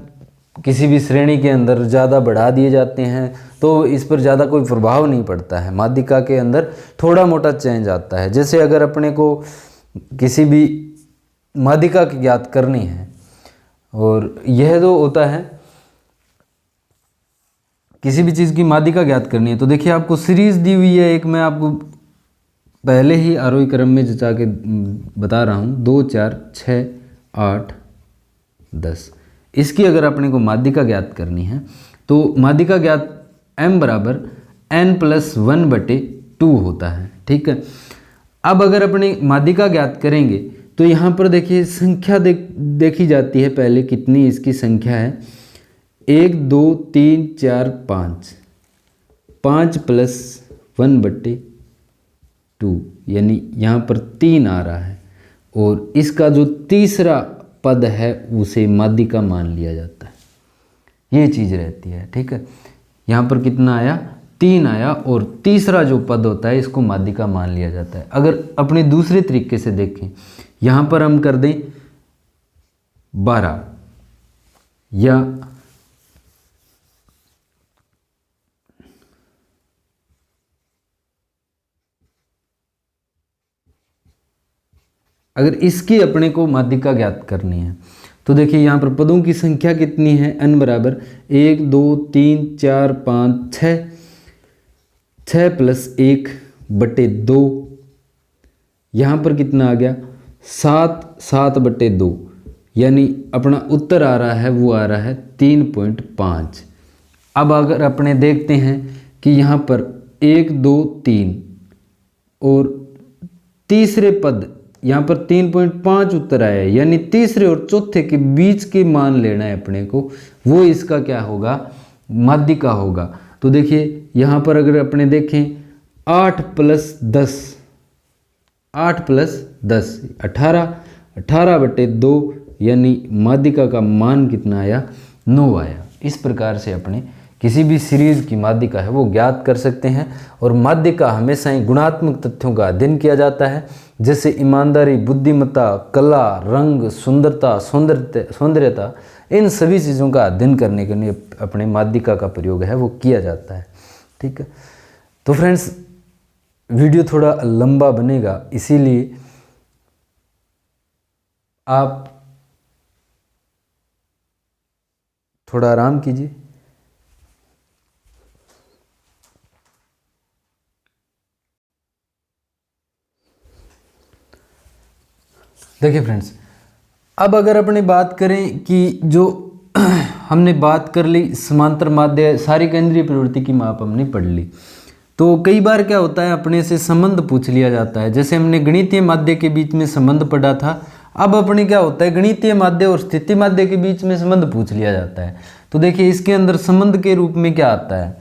किसी भी श्रेणी के अंदर ज़्यादा बढ़ा दिए जाते हैं तो इस पर ज़्यादा कोई प्रभाव नहीं पड़ता है। माध्यिका के अंदर थोड़ा मोटा चेंज आता है। जैसे अगर अपने को किसी भी माध्यिका की ज्ञात करनी है, और यह जो होता है किसी भी चीज़ की माध्यिका ज्ञात करनी है, तो देखिए आपको सीरीज दी हुई है एक, मैं आपको पहले ही आरोही क्रम में जचा के बता रहा हूँ, 2 4 6 8 10। इसकी अगर अपने को माध्यिका ज्ञात करनी है तो माध्यिका ज्ञात m बराबर n+1/2 होता है। ठीक है, अब अगर अपने माध्यिका ज्ञात करेंगे तो यहाँ पर देखिए संख्या देखी जाती है पहले, कितनी इसकी संख्या है, 1 2 3 4 5, 5 + 1/2 यानी यहाँ पर 3 आ रहा है, और इसका जो तीसरा पद है उसे माध्यिका मान लिया जाता है। ये चीज़ रहती है। ठीक है, यहाँ पर कितना आया, 3 आया, और तीसरा जो पद होता है इसको माध्यिका मान लिया जाता है। अगर अपने दूसरे तरीके से देखें, यहाँ पर हम कर दें 12, या अगर इसकी अपने को माध्यिका ज्ञात करनी है तो देखिए यहाँ पर पदों की संख्या कितनी है, n बराबर 1 2 3 4 5 6, 6 + 1/2, यहाँ पर कितना आ गया 7, 7/2, यानी अपना उत्तर आ रहा है वो आ रहा है 3.5। अब अगर अपने देखते हैं कि यहाँ पर 1 2 3 और तीसरे पद यहाँ पर 3.5 उत्तर आया है, यानी तीसरे और चौथे के बीच के मान लेना है अपने को, वो इसका क्या होगा, माध्यिका होगा। तो देखिए यहाँ पर अगर अपने देखें 8 + 10, 8 + 10 18, 18/2, यानी माध्यिका का मान कितना आया, 9 आया। इस प्रकार से अपने किसी भी सीरीज की माध्यिका है वो ज्ञात कर सकते हैं। और माध्यिका हमेशा ही गुणात्मक तथ्यों का अध्ययन किया जाता है, जैसे ईमानदारी, बुद्धिमत्ता, कला, रंग, सुंदरता, सौंदर्यता, इन सभी चीज़ों का अध्ययन करने के लिए अपने माध्यिका का प्रयोग है वो किया जाता है। ठीक है, तो फ्रेंड्स वीडियो थोड़ा लंबा बनेगा, इसीलिए आप थोड़ा आराम कीजिए। देखिए फ्रेंड्स, अब अगर अपने बात करें कि जो हमने बात कर ली समांतर माध्य, सारी केंद्रीय प्रवृत्ति की माप हमने पढ़ ली, तो कई बार क्या होता है अपने से संबंध पूछ लिया जाता है। जैसे हमने गणितीय माध्य के बीच में संबंध पढ़ा था, अब अपने क्या होता है गणितीय माध्य और स्थिति माध्य के बीच में संबंध पूछ लिया जाता है। तो देखिए इसके अंदर संबंध के रूप में क्या आता है,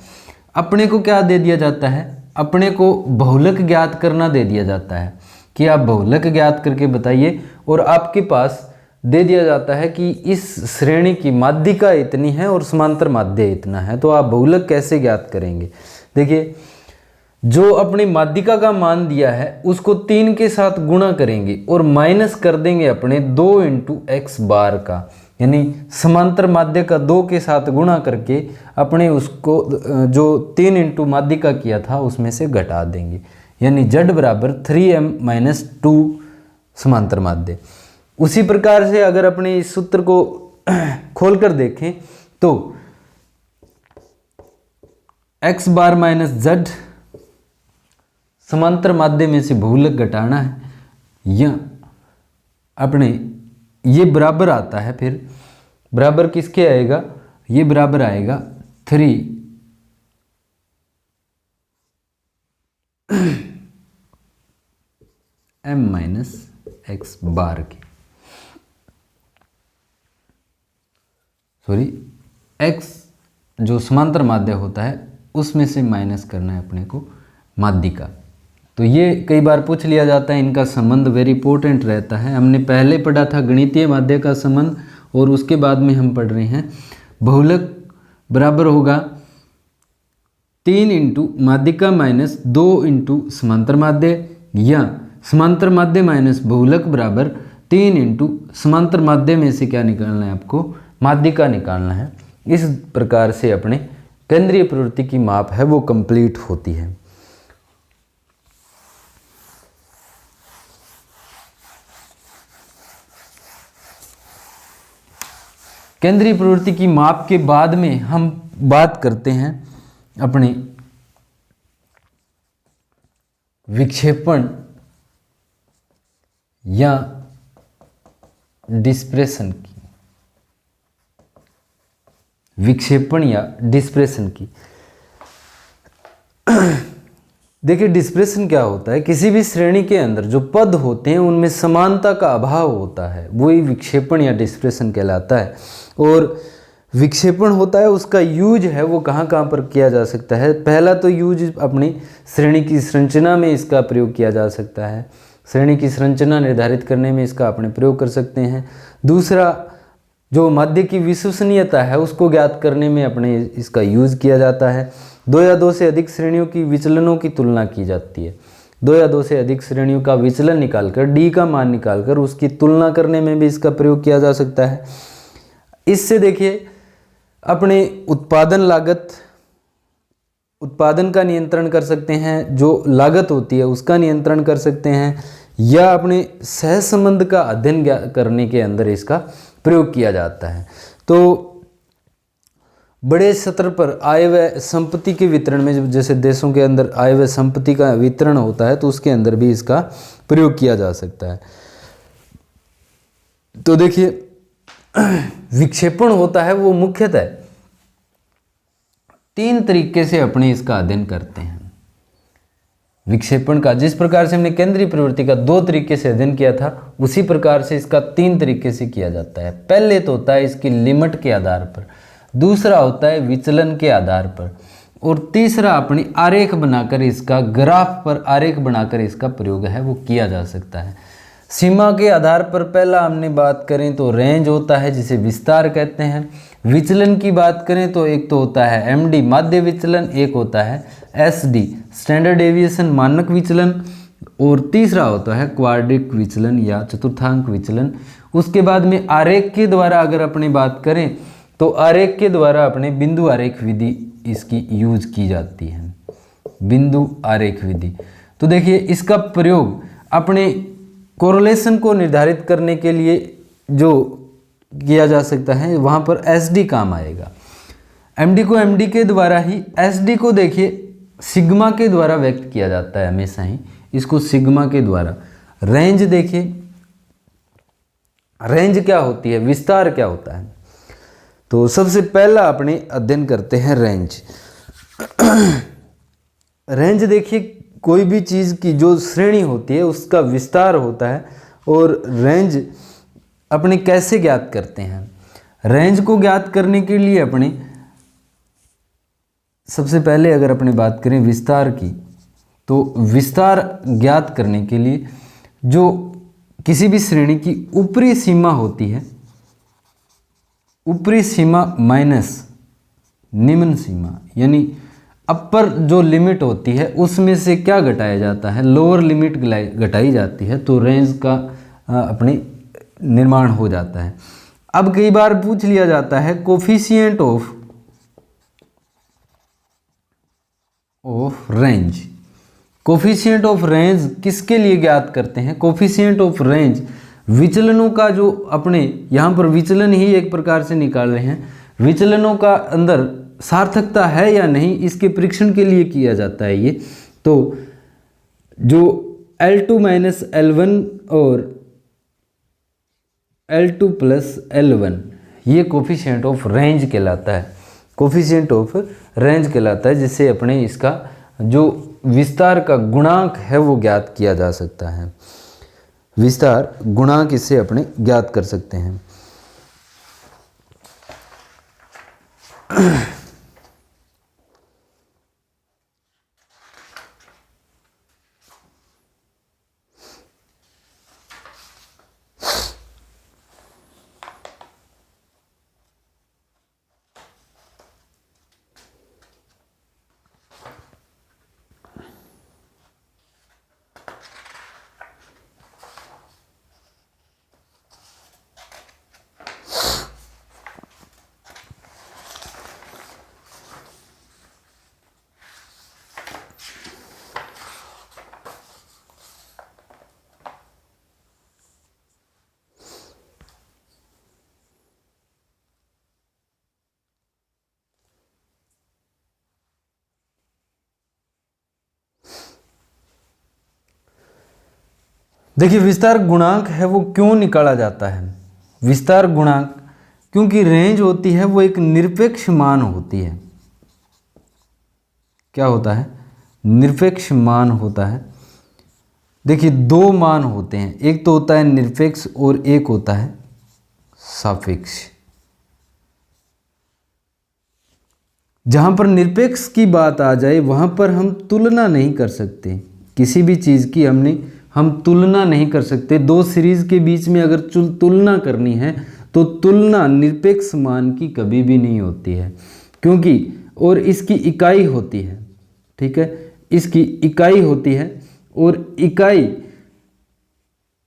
अपने को क्या दे दिया जाता है, अपने को बहुलक ज्ञात करना दे दिया जाता है कि आप बहुलक ज्ञात करके बताइए, और आपके पास दे दिया जाता है कि इस श्रेणी की माध्यिका इतनी है और समांतर माध्य इतना है, तो आप बहुलक कैसे ज्ञात करेंगे। देखिए जो अपनी माध्यिका का मान दिया है उसको 3 के साथ गुणा करेंगे और माइनस कर देंगे अपने 2 × x बार का, यानी समांतर माध्य का 2 के साथ गुणा करके अपने उसको जो 3 × माध्यिका किया था उसमें से घटा देंगे, यानी z बराबर 3m - 2 समांतर माध्य। उसी प्रकार से अगर अपने इस सूत्र को खोलकर देखें तो x बार - z समांतर माध्य में से बहुलक घटाना है, या अपने ये बराबर आता है, फिर बराबर किसके आएगा, ये बराबर आएगा 3 m - x बार के, सॉरी x जो समांतर माध्य होता है उसमें से माइनस करना है अपने को माध्यिका। तो ये कई बार पूछ लिया जाता है, इनका संबंध वेरी इंपॉर्टेंट रहता है। हमने पहले पढ़ा था गणितीय माध्य का संबंध, और उसके बाद में हम पढ़ रहे हैं बहुलक बराबर होगा 3 × माध्यिका माइनस 2 × समांतर माध्य, या समांतर माध्य माइनस बहुलक बराबर 3 × समांतर माध्य में से क्या निकालना है आपको, माध्यिका निकालना है। इस प्रकार से अपने केंद्रीय प्रवृत्ति की माप है वो कंप्लीट होती है। केंद्रीय प्रवृत्ति की माप के बाद में हम बात करते हैं अपने विक्षेपण या डिस्प्रेशन की। विक्षेपण या डिस्प्रेशन की देखिए, डिस्प्रेशन क्या होता है? किसी भी श्रेणी के अंदर जो पद होते हैं उनमें समानता का अभाव होता है, वही विक्षेपण या डिस्प्रेशन कहलाता है। और विक्षेपण होता है, उसका यूज है वो कहाँ कहाँ पर किया जा सकता है? पहला तो यूज अपनी श्रेणी की संरचना में इसका प्रयोग किया जा सकता है, श्रेणी की संरचना निर्धारित करने में इसका अपने प्रयोग कर सकते हैं। दूसरा, जो माध्य की विश्वसनीयता है उसको ज्ञात करने में अपने इसका यूज किया जाता है। 2 या 2 से अधिक श्रेणियों की विचलनों की तुलना की जाती है। 2 या 2 से अधिक श्रेणियों का विचलन निकालकर डी का मान निकालकर उसकी तुलना करने में भी इसका प्रयोग किया जा सकता है। इससे देखिए अपने उत्पादन लागत, उत्पादन का नियंत्रण कर सकते हैं, जो लागत होती है उसका नियंत्रण कर सकते हैं, या अपने सहसंबंध का अध्ययन करने के अंदर इसका प्रयोग किया जाता है। तो बड़े स्तर पर आय व संपत्ति के वितरण में, जैसे देशों के अंदर आय व संपत्ति का वितरण होता है तो उसके अंदर भी इसका प्रयोग किया जा सकता है। तो देखिए विक्षेपण होता है वो मुख्यतः 3 तरीके से अपने इसका अध्ययन करते हैं। विक्षेपण का जिस प्रकार से हमने केंद्रीय प्रवृत्ति का 2 तरीके से अध्ययन किया था, उसी प्रकार से इसका 3 तरीके से किया जाता है। पहले तो होता है इसकी लिमिट के आधार पर, दूसरा होता है विचलन के आधार पर, और तीसरा अपनी आरेख बनाकर इसका, ग्राफ पर आरेख बनाकर इसका प्रयोग है वो किया जा सकता है। सीमा के आधार पर पहला हमने बात करें तो रेंज होता है जिसे विस्तार कहते हैं। विचलन की बात करें तो एक तो होता है एमडी माध्य विचलन, एक होता है एसडी स्टैंडर्ड डेविएशन मानक विचलन, और तीसरा होता है क्वाड्रिक विचलन या चतुर्थांक विचलन। उसके बाद में आरेख के द्वारा अगर अपनी बात करें तो आरेख के द्वारा अपने बिंदु आरेख विधि इसकी यूज की जाती है, बिंदु आरेख विधि। तो देखिए इसका प्रयोग अपने कोरिलेशन को निर्धारित करने के लिए जो किया जा सकता है, वहाँ पर एसडी काम आएगा। एमडी को एमडी के द्वारा ही, एसडी को देखिए सिग्मा के द्वारा व्यक्त किया जाता है हमेशा ही, इसको सिग्मा के द्वारा। रेंज देखिए, रेंज क्या होती है, विस्तार क्या होता है? तो सबसे पहला अपने अध्ययन करते हैं रेंज। रेंज देखिए कोई भी चीज़ की जो श्रेणी होती है उसका विस्तार होता है। और रेंज अपने कैसे ज्ञात करते हैं? रेंज को ज्ञात करने के लिए अपने सबसे पहले अगर अपने बात करें विस्तार की, तो विस्तार ज्ञात करने के लिए जो किसी भी श्रेणी की ऊपरी सीमा होती है, ऊपरी सीमा माइनस निम्न सीमा, यानी अपर जो लिमिट होती है उसमें से क्या घटाया जाता है, लोअर लिमिट घटाई जाती है, तो रेंज का अपने निर्माण हो जाता है। अब कई बार पूछ लिया जाता है coefficient of range. Coefficient of range किसके लिए ज्ञात करते हैं? कोफिशिएंट ऑफ रेंज विचलनों का, जो अपने यहाँ पर विचलन ही एक प्रकार से निकाल रहे हैं, विचलनों का अंदर सार्थकता है या नहीं इसके परीक्षण के लिए किया जाता है ये। तो जो L2 माइनस L1 और L2 प्लस L1 ये कोफिशिएंट ऑफ रेंज कहलाता है, कोफिशिएंट ऑफ रेंज कहलाता है, जिससे अपने इसका जो विस्तार का गुणांक है वो ज्ञात किया जा सकता है। विस्तार गुणांक इससे अपने ज्ञात कर सकते हैं। देखिए विस्तार गुणांक है वो क्यों निकाला जाता है? विस्तार गुणांक क्योंकि रेंज होती है वो एक निरपेक्ष मान होती है। क्या होता है? निरपेक्ष मान होता है। देखिए दो मान होते हैं, एक तो होता है निरपेक्ष और एक होता है सापेक्ष। जहां पर निरपेक्ष की बात आ जाए वहां पर हम तुलना नहीं कर सकते, किसी भी चीज़ की हम तुलना नहीं कर सकते। दो सीरीज के बीच में अगर तुलना करनी है तो तुलना निरपेक्ष मान की कभी भी नहीं होती है, क्योंकि और इसकी इकाई होती है, ठीक है, इसकी इकाई होती है और इकाई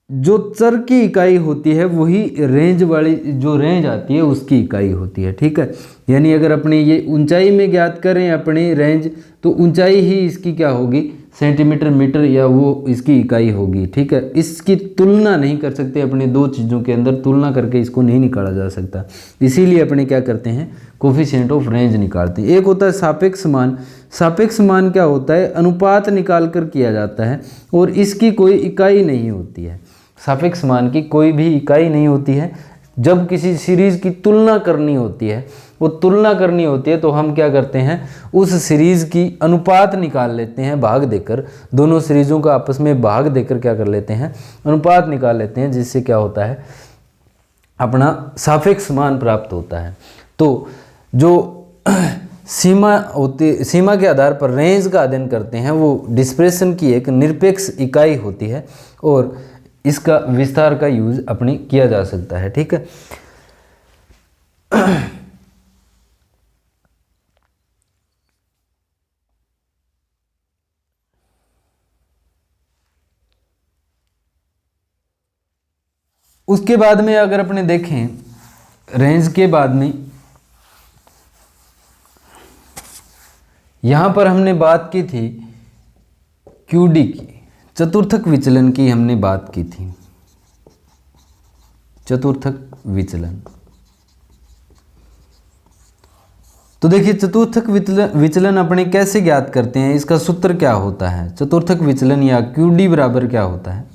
जो चर की इकाई होती है वही रेंज वाली जो रेंज आती है उसकी इकाई होती है, ठीक है। यानी अगर अपने ये ऊंचाई में ज्ञात करें अपनी रेंज तो ऊंचाई ही इसकी क्या होगी? सेंटीमीटर मीटर या वो इसकी इकाई होगी, ठीक है। इसकी तुलना नहीं कर सकते, अपने दो चीज़ों के अंदर तुलना करके इसको नहीं निकाला जा सकता। इसीलिए अपने क्या करते हैं? कोफिशिएंट ऑफ रेंज निकालते हैं। एक होता है सापेक्ष मान। सापेक्ष मान क्या होता है? अनुपात निकाल कर किया जाता है और इसकी कोई इकाई नहीं होती है। सापेक्ष मान की कोई भी इकाई नहीं होती है। जब किसी सीरीज़ की तुलना करनी होती है, वो तुलना करनी होती है तो हम क्या करते हैं? उस सीरीज़ की अनुपात निकाल लेते हैं, भाग देकर, दोनों सीरीज़ों का आपस में भाग देकर क्या कर लेते हैं? अनुपात निकाल लेते हैं, जिससे क्या होता है? अपना सापेक्ष मान प्राप्त होता है। तो जो सीमा के आधार पर रेंज का अध्ययन करते हैं वो डिस्पर्शन की एक निरपेक्ष इकाई होती है और इसका विस्तार का यूज अपने किया जा सकता है, ठीक है। उसके बाद में अगर अपने देखें रेंज के बाद में यहां पर हमने बात की थी क्यूडी की, चतुर्थक विचलन की हमने बात की थी। चतुर्थक विचलन, तो देखिए चतुर्थक विचलन अपने कैसे ज्ञात करते हैं? इसका सूत्र क्या होता है? चतुर्थक विचलन या क्यूडी बराबर क्या होता है?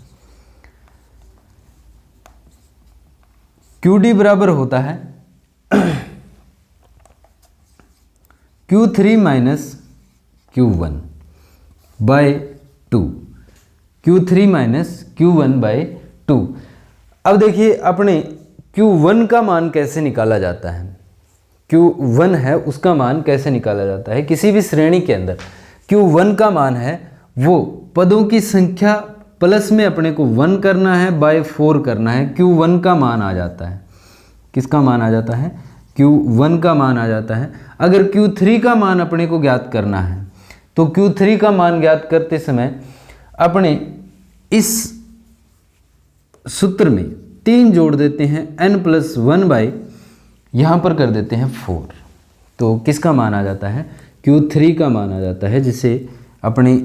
क्यूडी बराबर होता है Q3 minus Q1 bye 2। Q3 minus Q1 bye 2। अब देखिए अपने Q1 का मान कैसे निकाला जाता है? Q1 है उसका मान कैसे निकाला जाता है? किसी भी श्रेणी के अंदर Q1 का मान है वो पदों की संख्या प्लस में अपने को 1 करना है, बाय 4 करना है, Q1 का मान आ जाता है। किसका मान आ जाता है? Q1 का मान आ जाता है। अगर Q3 का मान अपने को ज्ञात करना है तो Q3 का मान ज्ञात करते समय अपने इस सूत्र में 3 जोड़ देते हैं, n+1 बाई यहाँ पर कर देते हैं 4, तो किसका मान आ जाता है? Q3 का मान आ जाता है, जिसे अपनी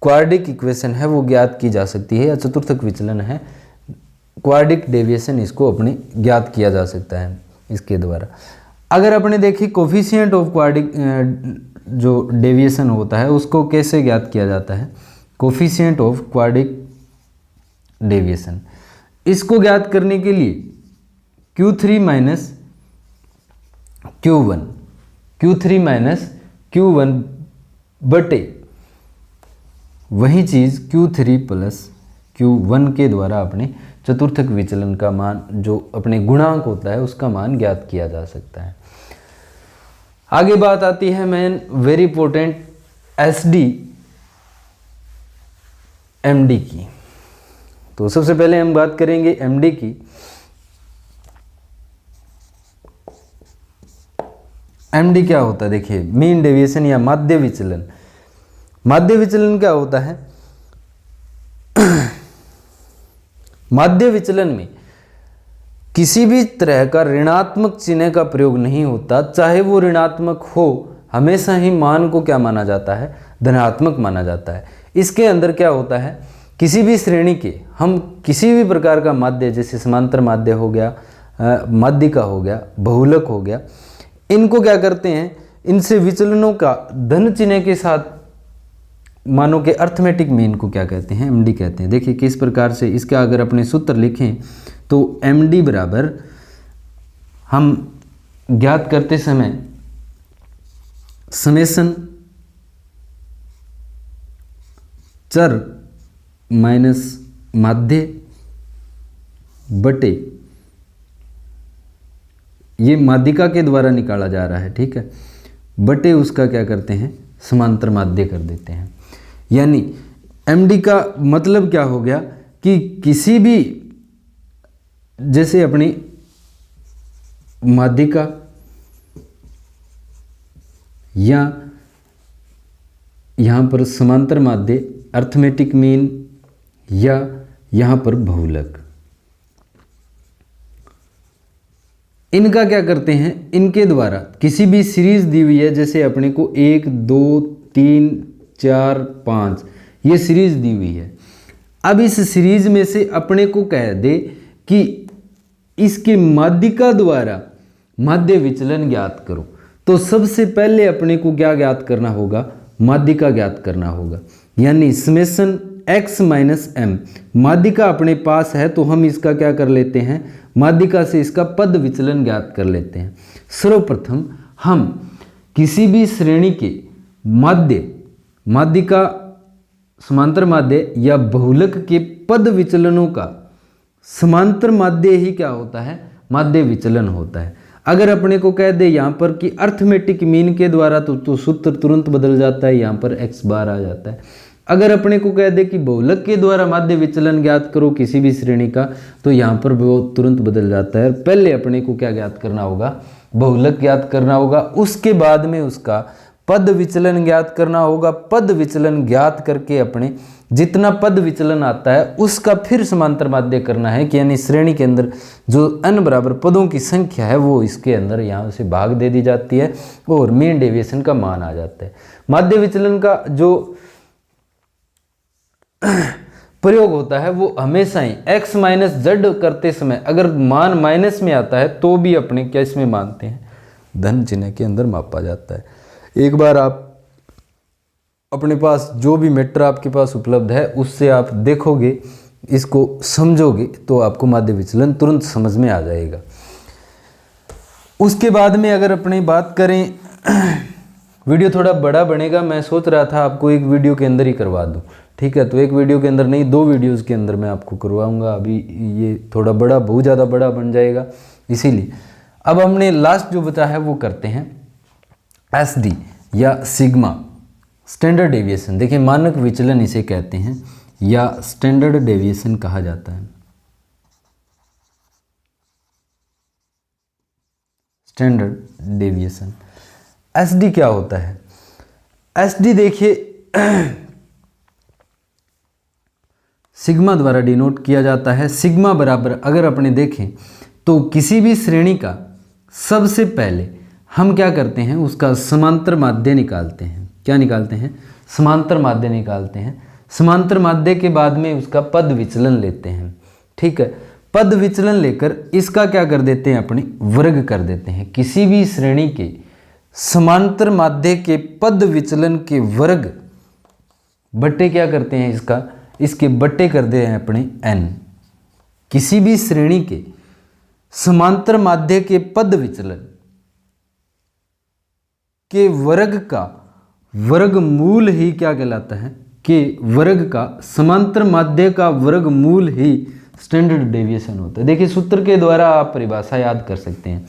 क्वाड्रिक इक्वेशन है वो ज्ञात की जा सकती है, या चतुर्थक विचलन है, क्वाड्रिक डेविएशन इसको अपने ज्ञात किया जा सकता है इसके द्वारा। अगर अपने देखिए कोफिशिएंट ऑफ क्वाड्रिक जो डेविएशन होता है उसको कैसे ज्ञात किया जाता है? कोफिशिएंट ऑफ क्वाड्रिक डेविएशन, इसको ज्ञात करने के लिए Q3 minus Q1, Q3 minus Q1 बटे वही चीज़ Q3 प्लस Q1 के द्वारा अपने चतुर्थक विचलन का मान जो अपने गुणांक होता है उसका मान ज्ञात किया जा सकता है। आगे बात आती है main very important SD MD की। तो सबसे पहले हम बात करेंगे MD की। MD क्या होता है? देखिए मीन डेविएशन या माध्य विचलन। माध्य विचलन क्या होता है? माध्य विचलन में किसी भी तरह का ऋणात्मक चिन्ह का प्रयोग नहीं होता, चाहे वो ऋणात्मक हो हमेशा ही मान को क्या माना जाता है? धनात्मक माना जाता है। इसके अंदर क्या होता है? किसी भी श्रेणी के हम किसी भी प्रकार का माध्य, जैसे समांतर माध्य हो गया, माध्यिका हो गया, बहुलक हो गया, इनको क्या करते हैं? इनसे विचलनों का धन चिन्ह के साथ मानों के अर्थमेटिक मीन को क्या कहते हैं, एमडी कहते हैं। देखिए किस प्रकार से इसका अगर अपने सूत्र लिखें तो एमडी बराबर हम ज्ञात करते समय समेशन चर माइनस माध्य बटे, ये माध्यिका के द्वारा निकाला जा रहा है, ठीक है, बटे उसका क्या करते हैं, समांतर माध्य कर देते हैं। यानी एमडी का मतलब क्या हो गया कि किसी भी, जैसे अपनी माध्यिका या यहाँ पर समांतर माध्य, अर्थमेटिक मीन या यहाँ पर बहुलक, इनका क्या करते हैं, इनके द्वारा किसी भी सीरीज दी हुई है, जैसे अपने को 1 2 3 4 5 ये सीरीज दी हुई है। अब इस सीरीज में से अपने को कह दे कि इसके माध्यिका द्वारा माध्य विचलन ज्ञात करो, तो सबसे पहले अपने को क्या ज्ञात करना होगा, माध्यिका ज्ञात करना होगा। यानी समेशन x माइनस एम, माध्यिका अपने पास है तो हम इसका क्या कर लेते हैं, माध्यिका से इसका पद विचलन ज्ञात कर लेते हैं। सर्वप्रथम हम किसी भी श्रेणी के माध्यिका, समांतर माध्य या बहुलक के पद विचलनों का समांतर माध्य ही क्या होता है, माध्य विचलन होता है। अगर अपने को कह दे यहाँ पर कि अर्थमेटिक मीन के द्वारा तो सूत्र तुरंत बदल जाता है, यहाँ पर x बार आ जाता है। अगर अपने को कह दे कि बहुलक के द्वारा माध्य विचलन ज्ञात करो किसी भी श्रेणी का, तो यहाँ पर वो तुरंत बदल जाता है। पहले अपने को क्या ज्ञात करना होगा, बहुलक ज्ञात करना होगा, उसके बाद में उसका पद विचलन ज्ञात करना होगा। पद विचलन ज्ञात करके अपने जितना पद विचलन आता है उसका फिर समांतर माध्य करना है, कि यानी श्रेणी के अंदर जो n बराबर पदों की संख्या है वो इसके अंदर यहाँ से भाग दे दी जाती है और मीन डेविएशन का मान आ जाता है। माध्य विचलन का जो प्रयोग होता है वो हमेशा ही x माइनस जेड करते समय अगर मान माइनस में आता है तो भी अपने क्या इसमें मानते हैं, धन चिन्ह के अंदर मापा जाता है। एक बार आप अपने पास जो भी मैटर आपके पास उपलब्ध है उससे आप देखोगे, इसको समझोगे तो आपको माध्य विचलन तुरंत समझ में आ जाएगा। उसके बाद में अगर अपनी बात करें, वीडियो थोड़ा बड़ा बनेगा, मैं सोच रहा था आपको एक वीडियो के अंदर ही करवा दूं, ठीक है, तो एक वीडियो के अंदर नहीं 2 वीडियोस के अंदर मैं आपको करवाऊंगा। अभी ये थोड़ा बड़ा, बहुत ज़्यादा बड़ा बन जाएगा, इसीलिए अब हमने लास्ट जो बचा है वो करते हैं एसडी या सिग्मा, स्टैंडर्ड डेविएशन। देखिए मानक विचलन इसे कहते हैं या स्टैंडर्ड डेविएशन कहा जाता है। स्टैंडर्ड डेविएशन, एसडी क्या होता है, एसडी देखिए सिग्मा द्वारा डिनोट किया जाता है। सिग्मा बराबर अगर अपने देखें तो किसी भी श्रेणी का सबसे पहले हम क्या करते हैं, उसका समांतर माध्य निकालते हैं। क्या निकालते हैं, समांतर माध्य निकालते हैं। समांतर माध्य के बाद में उसका पद विचलन लेते हैं, ठीक है। पद विचलन लेकर इसका क्या कर देते हैं, अपने वर्ग कर देते हैं। किसी भी श्रेणी के समांतर माध्य के पद विचलन के वर्ग बट्टे क्या करते हैं, इसके बट्टे कर दे हैं अपने n। किसी भी श्रेणी के समांतर माध्य के पद विचलन के वर्ग का वर्गमूल ही क्या कहलाता है, कि वर्ग का समांतर माध्य का वर्गमूल ही स्टैंडर्ड डेविएशन होता है। देखिए सूत्र के द्वारा आप परिभाषा याद कर सकते हैं।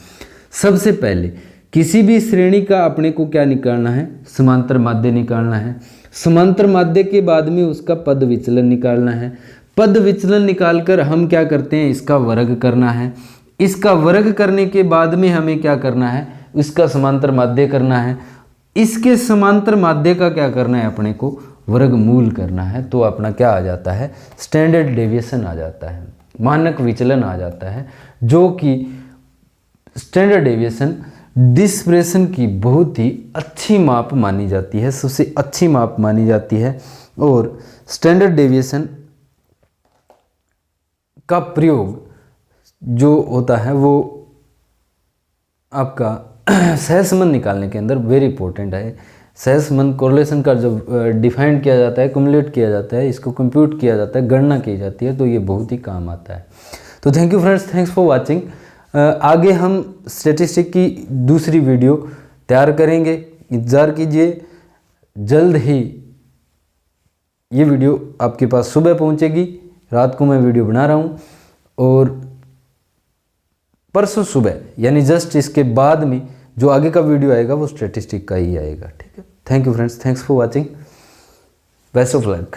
सबसे पहले किसी भी श्रेणी का अपने को क्या निकालना है, समांतर माध्य निकालना है। समांतर माध्य के बाद में उसका पद विचलन निकालना है। पद विचलन निकालकर हम क्या करते हैं, इसका वर्ग करना है। इसका वर्ग करने के बाद में हमें क्या करना है, इसका समांतर माध्य करना है। इसके समांतर माध्य का क्या करना है, अपने को वर्गमूल करना है। तो अपना क्या आ जाता है, स्टैंडर्ड डेविएशन आ जाता है, मानक विचलन आ जाता है, जो कि स्टैंडर्ड डेविएशन डिस्पर्शन की बहुत ही अच्छी माप मानी जाती है, सबसे अच्छी माप मानी जाती है। और स्टैंडर्ड डेविएशन का प्रयोग जो होता है वो आपका सहसंबंध निकालने के अंदर वेरी इंपॉर्टेंट है। सहसंबंध कोरिलेशन का जब डिफाइन किया जाता है, कुमुलेट किया जाता है, इसको कंप्यूट किया जाता है, गणना की जाती है, तो ये बहुत ही काम आता है। तो thank you friends, thanks for watching. आगे हम स्टैटिस्टिक की दूसरी वीडियो तैयार करेंगे, इंतज़ार कीजिए। जल्द ही ये वीडियो आपके पास सुबह पहुंचेगी, रात को मैं वीडियो बना रहा हूँ, और परसों सुबह यानी जस्ट इसके बाद में जो आगे का वीडियो आएगा वो स्टैटिस्टिक का ही आएगा। ठीक है, thank you friends, thanks for watching, best of luck.